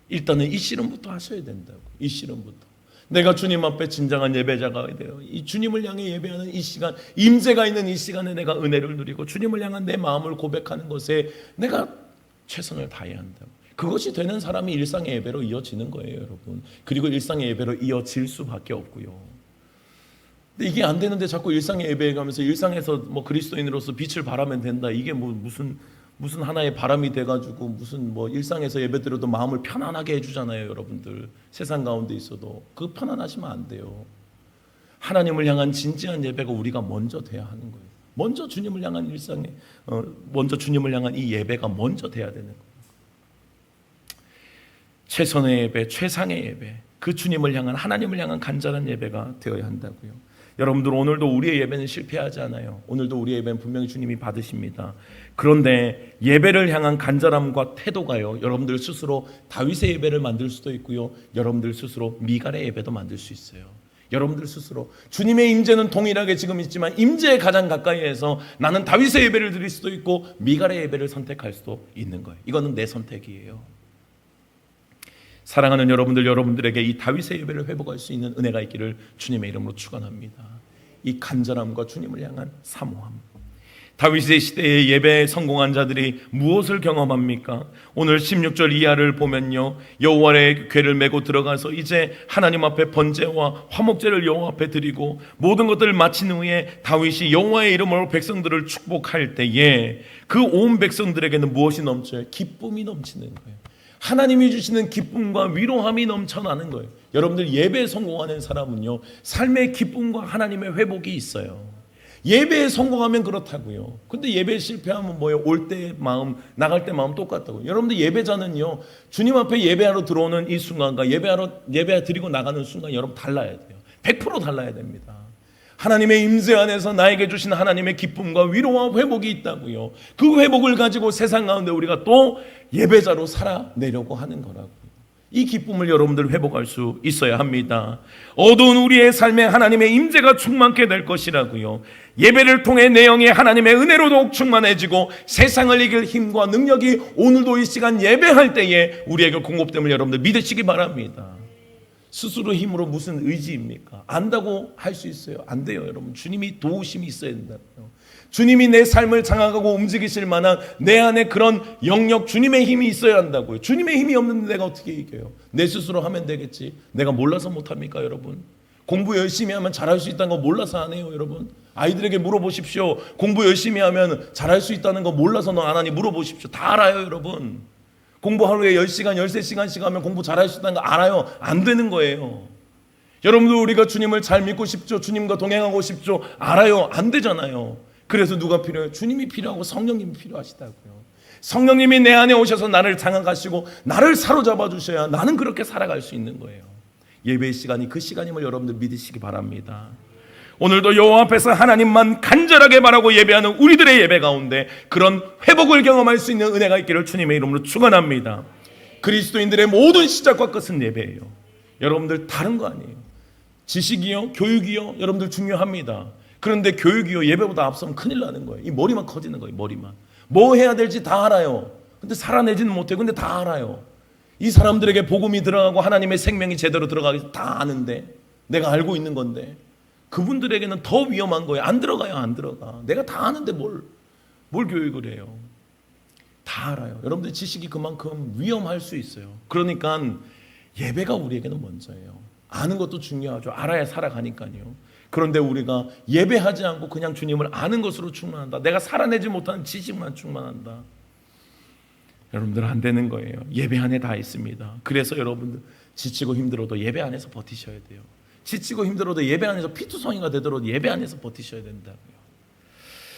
일단은 이 씨름부터 하셔야 된다고. 이 씨름부터 내가 주님 앞에 진정한 예배자가 돼요. 이 주님을 향해 예배하는 이 시간, 임재가 있는 이 시간에 내가 은혜를 누리고 주님을 향한 내 마음을 고백하는 것에 내가 최선을 다해야 한다고. 그것이 되는 사람이 일상의 예배로 이어지는 거예요. 여러분, 그리고 일상의 예배로 이어질 수밖에 없고요. 근데 이게 안 되는데 자꾸 일상의 예배에 가면서 일상에서 뭐 그리스도인으로서 빛을 발하면 된다, 이게 뭐 무슨 하나의 바람이 돼가지고 무슨 뭐 일상에서 예배드려도 마음을 편안하게 해주잖아요. 여러분들, 세상 가운데 있어도 그 편안하시면 안 돼요. 하나님을 향한 진지한 예배가 우리가 먼저 돼야 하는 거예요. 먼저 주님을 향한 일상에 먼저 주님을 향한 이 예배가 먼저 돼야 되는 거예요. 최선의 예배, 최상의 예배, 그 주님을 향한, 하나님을 향한 간절한 예배가 되어야 한다고요. 여러분들 오늘도 우리의 예배는 실패하지 않아요. 오늘도 우리의 예배는 분명히 주님이 받으십니다. 그런데 예배를 향한 간절함과 태도가요, 여러분들 스스로 다윗의 예배를 만들 수도 있고요, 여러분들 스스로 미갈의 예배도 만들 수 있어요. 여러분들 스스로 주님의 임재는 동일하게 지금 있지만 임재에 가장 가까이에서 나는 다윗의 예배를 드릴 수도 있고 미갈의 예배를 선택할 수도 있는 거예요. 이거는 내 선택이에요. 사랑하는 여러분들, 여러분들에게 이 다윗의 예배를 회복할 수 있는 은혜가 있기를 주님의 이름으로 축원합니다. 이 간절함과 주님을 향한 사모함. 다윗의 시대의 예배에 성공한 자들이 무엇을 경험합니까? 오늘 16절 이하를 보면요, 여호와의 궤를 메고 들어가서 이제 하나님 앞에 번제와 화목제를 여호와 앞에 드리고 모든 것들을 마친 후에 다윗이 여호와의 이름으로 백성들을 축복할 때에 그 온 백성들에게는 무엇이 넘쳐요? 기쁨이 넘치는 거예요. 하나님이 주시는 기쁨과 위로함이 넘쳐나는 거예요. 여러분들 예배에 성공하는 사람은요, 삶의 기쁨과 하나님의 회복이 있어요. 예배에 성공하면 그렇다고요. 근데 예배에 실패하면 뭐예요? 올 때 마음, 나갈 때 마음 똑같다고요. 여러분들 예배자는요, 주님 앞에 예배하러 들어오는 이 순간과 예배 드리고 나가는 순간 여러분 달라야 돼요. 100% 달라야 됩니다. 하나님의 임재 안에서 나에게 주신 하나님의 기쁨과 위로와 회복이 있다고요. 그 회복을 가지고 세상 가운데 우리가 또 예배자로 살아내려고 하는 거라고요. 이 기쁨을 여러분들 회복할 수 있어야 합니다. 어두운 우리의 삶에 하나님의 임재가 충만케 될 것이라고요. 예배를 통해 내 영이 하나님의 은혜로 더욱 충만해지고 세상을 이길 힘과 능력이 오늘도 이 시간 예배할 때에 우리에게 공급됨을 여러분들 믿으시기 바랍니다. 스스로 힘으로 무슨 의지입니까? 안다고 할 수 있어요? 안 돼요, 여러분. 주님이 도우심이 있어야 된다고요. 주님이 내 삶을 장악하고 움직이실 만한 내 안에 그런 영역, 주님의 힘이 있어야 한다고요. 주님의 힘이 없는데 내가 어떻게 이겨요? 내 스스로 하면 되겠지. 내가 몰라서 못합니까, 여러분? 공부 열심히 하면 잘할 수 있다는 거 몰라서 안 해요, 여러분. 아이들에게 물어보십시오. 공부 열심히 하면 잘할 수 있다는 거 몰라서 너 안 하니 물어보십시오. 다 알아요, 여러분. 공부 하루에 10시간, 13시간씩 하면 공부 잘할 수 있다는 거 알아요. 안 되는 거예요. 여러분들 우리가 주님을 잘 믿고 싶죠? 주님과 동행하고 싶죠? 알아요. 안 되잖아요. 그래서 누가 필요해요? 주님이 필요하고 성령님이 필요하시다고요. 성령님이 내 안에 오셔서 나를 장악하시고 나를 사로잡아 주셔야 나는 그렇게 살아갈 수 있는 거예요. 예배의 시간이 그 시간임을 여러분들 믿으시기 바랍니다. 오늘도 여호와 앞에서 하나님만 간절하게 바라고 예배하는 우리들의 예배 가운데 그런 회복을 경험할 수 있는 은혜가 있기를 주님의 이름으로 축원합니다. 그리스도인들의 모든 시작과 끝은 예배예요. 여러분들 다른 거 아니에요. 지식이요, 교육이요, 여러분들 중요합니다. 그런데 교육이요, 예배보다 앞서면 큰일 나는 거예요. 이 머리만 커지는 거예요. 머리만. 뭐 해야 될지 다 알아요. 근데 살아내지는 못해요. 근데 다 알아요. 이 사람들에게 복음이 들어가고 하나님의 생명이 제대로 들어가기 위해서 다 아는데, 내가 알고 있는 건데 그분들에게는 더 위험한 거예요. 안 들어가요. 안 들어가. 내가 다 아는데 뭘 교육을 해요. 다 알아요. 여러분들 지식이 그만큼 위험할 수 있어요. 그러니까 예배가 우리에게는 먼저예요. 아는 것도 중요하죠. 알아야 살아가니까요. 그런데 우리가 예배하지 않고 그냥 주님을 아는 것으로 충만한다. 내가 살아내지 못하는 지식만 충만한다. 여러분들 안 되는 거예요. 예배 안에 다 있습니다. 그래서 여러분들 지치고 힘들어도 예배 안에서 버티셔야 돼요. 지치고 힘들어도 예배 안에서 피투성이가 되도록 예배 안에서 버티셔야 된다고요.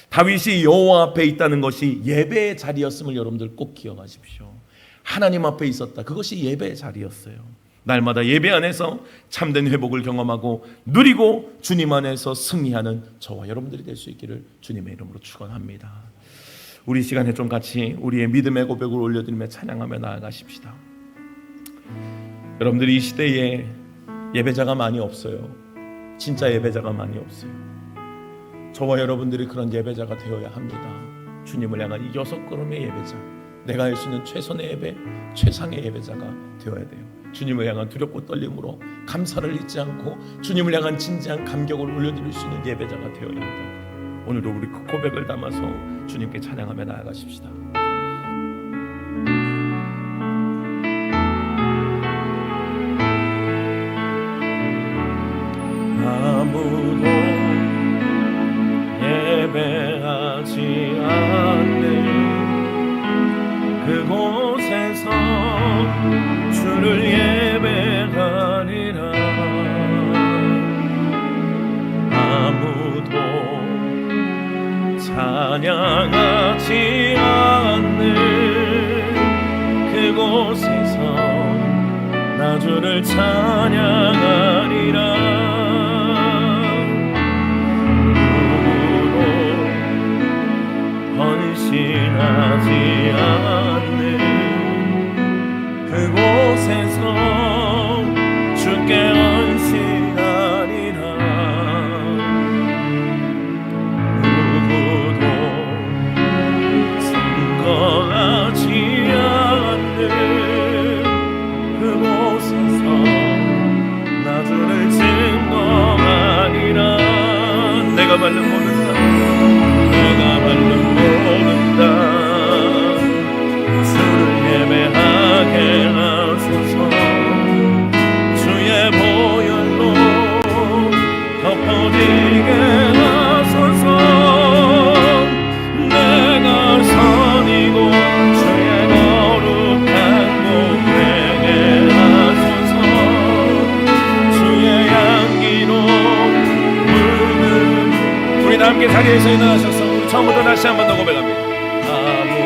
다윗이 여호와 앞에 있다는 것이 예배의 자리였음을 여러분들 꼭 기억하십시오. 하나님 앞에 있었다. 그것이 예배의 자리였어요. 날마다 예배 안에서 참된 회복을 경험하고 누리고 주님 안에서 승리하는 저와 여러분들이 될 수 있기를 주님의 이름으로 축원합니다. 우리 시간에 좀 같이 우리의 믿음의 고백을 올려드리며 찬양하며 나아가십시다. 여러분들이 이 시대에 예배자가 많이 없어요. 진짜 예배자가 많이 없어요. 저와 여러분들이 그런 예배자가 되어야 합니다. 주님을 향한 이 6걸음의 예배자, 내가 할 수 있는 최선의 예배, 최상의 예배자가 되어야 돼요. 주님을 향한 두렵고 떨림으로 감사를 잊지 않고 주님을 향한 진지한 감격을 올려드릴 수 있는 예배자가 되어야 한다. 오늘도 우리 그 고백을 담아서 주님께 찬양하며 나아가십시다. 아무도 예배하지 않는 그곳에서 주를 예배하리라. 아무도 찬양하지 않는 그곳에서 나 주를 찬양하리라. 않는 그곳에서 주께 헌신하리라. 누구도 증거하지 않는 그곳에서 나 주를 증거하리라. 내가 말른 모든 땅, 내가 말른 모든 땅, 주를 예배하게 하소서. 주의 보혈로 덮어지게 하소서. 내가 선이고 주의 거룩한 곳 되게 하소서. 주의 향기로 물든 우리 다 함께 자리에서 일어나셔서 우리 처음부터 다시 한 번 더 고백합니다. 아무도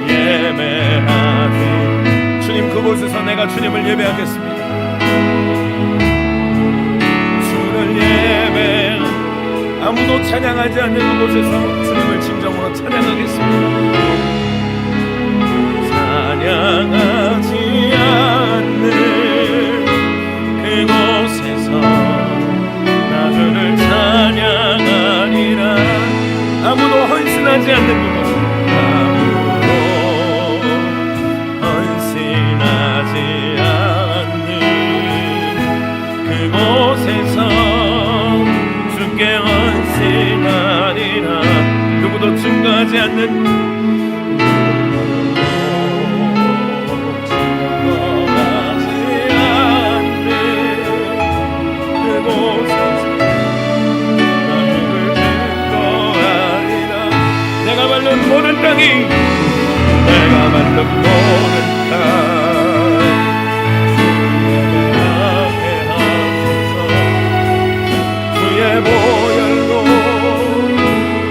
예배하지 주님 그곳에서 내가 주님을 예배하겠습니다. 주를 예배 아무도 찬양하지 않는 그곳에서 주님을 진정으로 찬양하겠습니다. 찬양하지 않는 그곳에서 나 주를 찬양하리라. 아무도 헌신하지 않는 그곳, 아무도 헌신하지 않는 그곳에서 주께 헌신하리라. 누구도 증거하지 않는 모든 땅이 내가 만든 모든 땅 예배하게 하소서. 주의 보혈로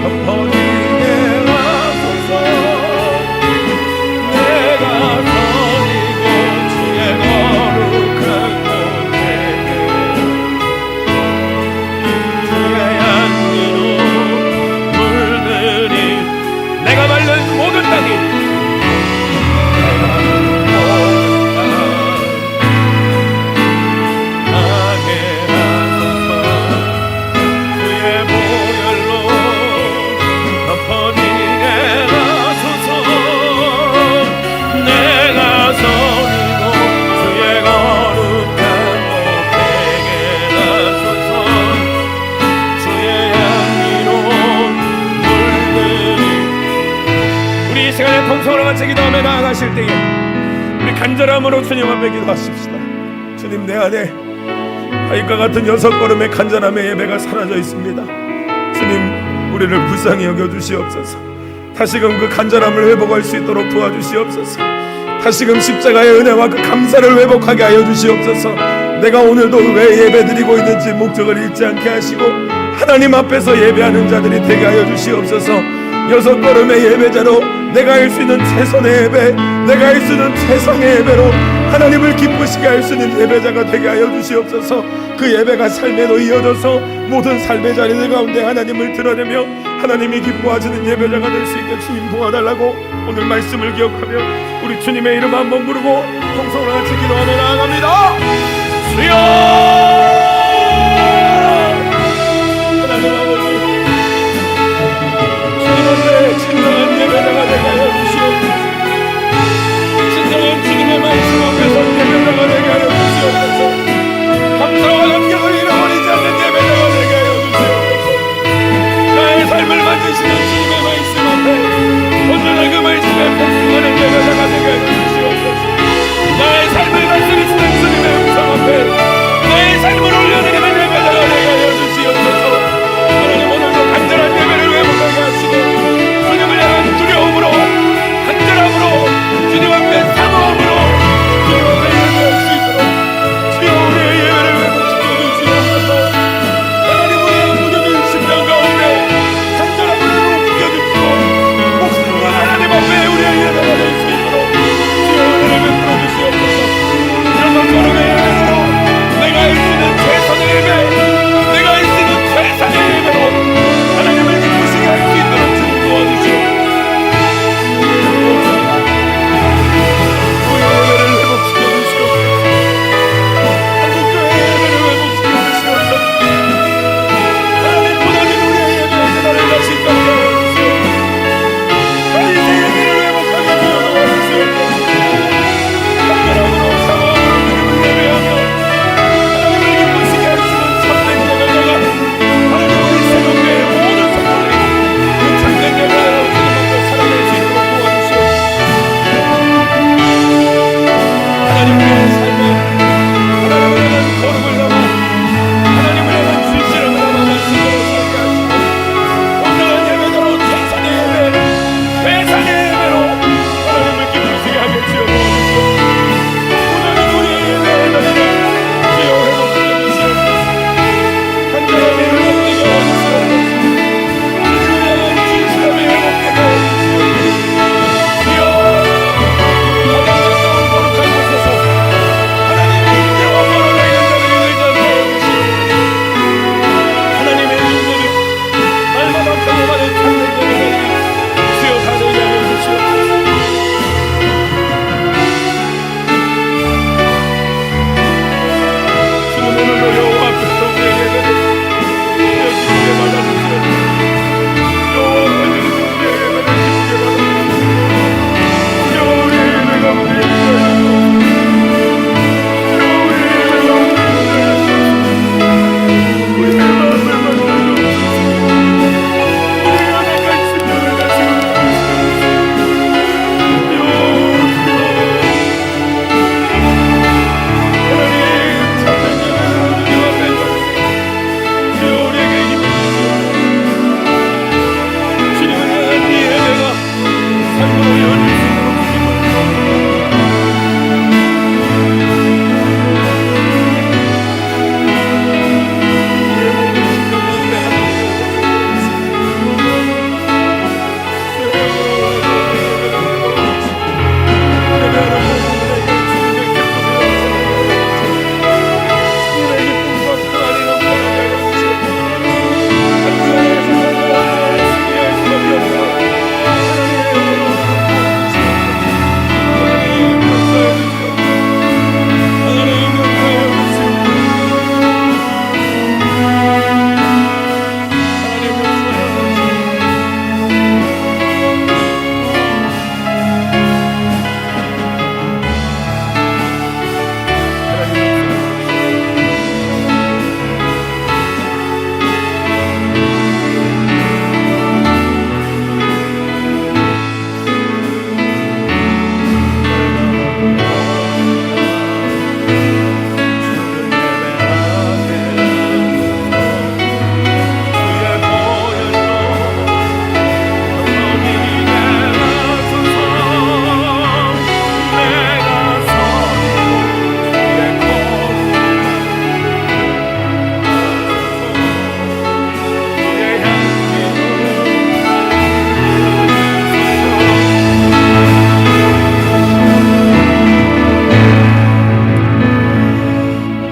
덮어지게 하소서. 내가 선이고 주의 거룩한 곳 되게 주의 향기로 물들이 내가 말른 모든 땅이 하게 하소서. 주의 보혈로 덮어지게 하소서. 내가 선이고 주의 거룩한 곳 되게 하소서. 주의 향기로 물들이 우리 이 시간에 통성으로 같이 기도하며 나아가실 때에 우리 간절함으로 주님 앞에 기도하십시다. 주님, 내 안에 바위과 같은 6걸음의 간절함의 예배가 사라져 있습니다. 주님, 우리를 불쌍히 여겨주시옵소서. 다시금 그 간절함을 회복할 수 있도록 도와주시옵소서. 다시금 십자가의 은혜와 그 감사를 회복하게 하여 주시옵소서. 내가 오늘도 왜 예배드리고 있는지 목적을 잃지 않게 하시고 하나님 앞에서 예배하는 자들이 되게 하여 주시옵소서. 6걸음의 예배자로 내가 할 수 있는 최선의 예배, 내가 할 수 있는 최상의 예배로 하나님을 기쁘시게 할 수 있는 예배자가 되게 하여 주시옵소서. 그 예배가 삶에도 이어져서 모든 삶의 자리들 가운데 하나님을 드러내며 하나님이 기뻐하시는 예배자가 될 수 있게 주님 도와달라고 오늘 말씀을 기억하며 우리 주님의 이름 한번 부르고 통성으로 같이 기도하며 나아갑니다. 주여! 하나님 아버지, 주님의 진정한 예배자가 되게 하여 주시옵소서. 진정한 주님의 말씀 앞에서 예배자가 되게 하여 주시옵소서. 감사와 감격을 잃어버리지 않는 예배자가 되게 하여 주시옵소서. 나의 삶을 만드시는 주님의 말씀 앞에 온전한 그 말씀에 복종하는 예배자가 되게 하여 주시옵소서. 나의 삶을 다스리시는 주님의 음성 앞에 나의 삶으로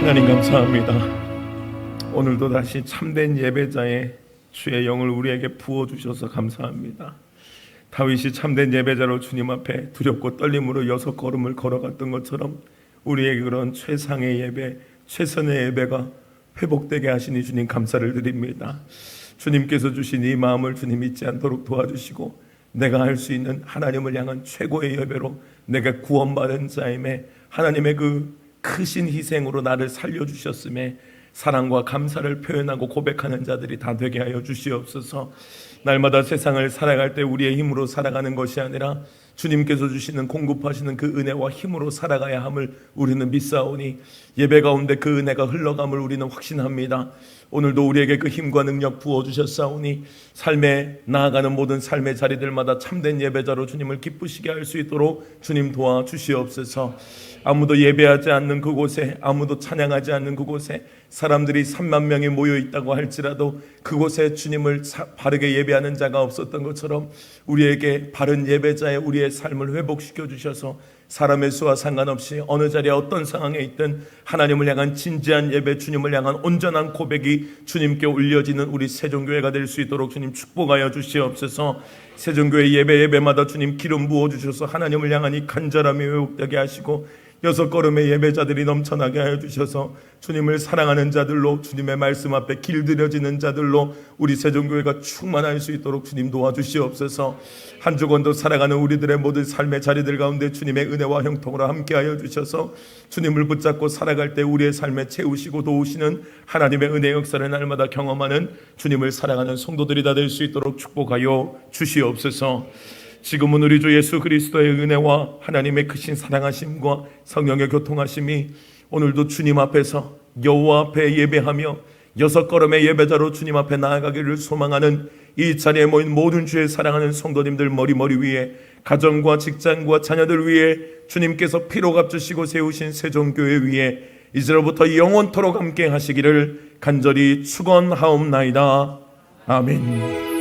하나님 감사합니다. 오늘도 다시 참된 예배자의 주의 영을 우리에게 부어주셔서 감사합니다. 다윗이 참된 예배자로 주님 앞에 두렵고 떨림으로 6걸음을 걸어갔던 것처럼 우리에게 그런 최상의 예배, 최선의 예배가 회복되게 하시니 주님 감사를 드립니다. 주님께서 주신 이 마음을 주님 잊지 않도록 도와주시고 내가 할 수 있는 하나님을 향한 최고의 예배로 내가 구원받은 자임에 하나님의 그 크신 희생으로 나를 살려주셨음에 사랑과 감사를 표현하고 고백하는 자들이 다 되게 하여 주시옵소서. 날마다 세상을 살아갈 때 우리의 힘으로 살아가는 것이 아니라 주님께서 주시는 공급하시는 그 은혜와 힘으로 살아가야 함을 우리는 믿사오니 예배 가운데 그 은혜가 흘러감을 우리는 확신합니다. 오늘도 우리에게 그 힘과 능력 부어주셨사오니 삶에 나아가는 모든 삶의 자리들마다 참된 예배자로 주님을 기쁘시게 할 수 있도록 주님 도와주시옵소서. 아무도 예배하지 않는 그곳에, 아무도 찬양하지 않는 그곳에 사람들이 3만 명이 모여 있다고 할지라도 그곳에 주님을 바르게 예배하는 자가 없었던 것처럼 우리에게 바른 예배자의 우리의 삶을 회복시켜 주셔서 사람의 수와 상관없이 어느 자리에 어떤 상황에 있든 하나님을 향한 진지한 예배, 주님을 향한 온전한 고백이 주님께 올려지는 우리 세종교회가 될 수 있도록 주님 축복하여 주시옵소서. 세종교회 예배마다 주님 기름 부어주셔서 하나님을 향한 이 간절함이 회복되게 하시고 6걸음의 예배자들이 넘쳐나게 하여 주셔서 주님을 사랑하는 자들로, 주님의 말씀 앞에 길들여지는 자들로 우리 세종교회가 충만할 수 있도록 주님 도와주시옵소서. 한 주간도 살아가는 우리들의 모든 삶의 자리들 가운데 주님의 은혜와 형통으로 함께하여 주셔서 주님을 붙잡고 살아갈 때 우리의 삶에 채우시고 도우시는 하나님의 은혜 역사를 날마다 경험하는 주님을 사랑하는 성도들이 다 될 수 있도록 축복하여 주시옵소서. 지금은 우리 주 예수 그리스도의 은혜와 하나님의 크신 사랑하심과 성령의 교통하심이 오늘도 주님 앞에서 여호와 앞에 예배하며 6걸음의 예배자로 주님 앞에 나아가기를 소망하는 이 자리에 모인 모든 주의 사랑하는 성도님들 머리 위에, 가정과 직장과 자녀들 위에 주님께서 피로 값주시고 세우신 세종교회 위에 이제로부터 영원토록 함께 하시기를 간절히 축원하옵나이다. 아멘.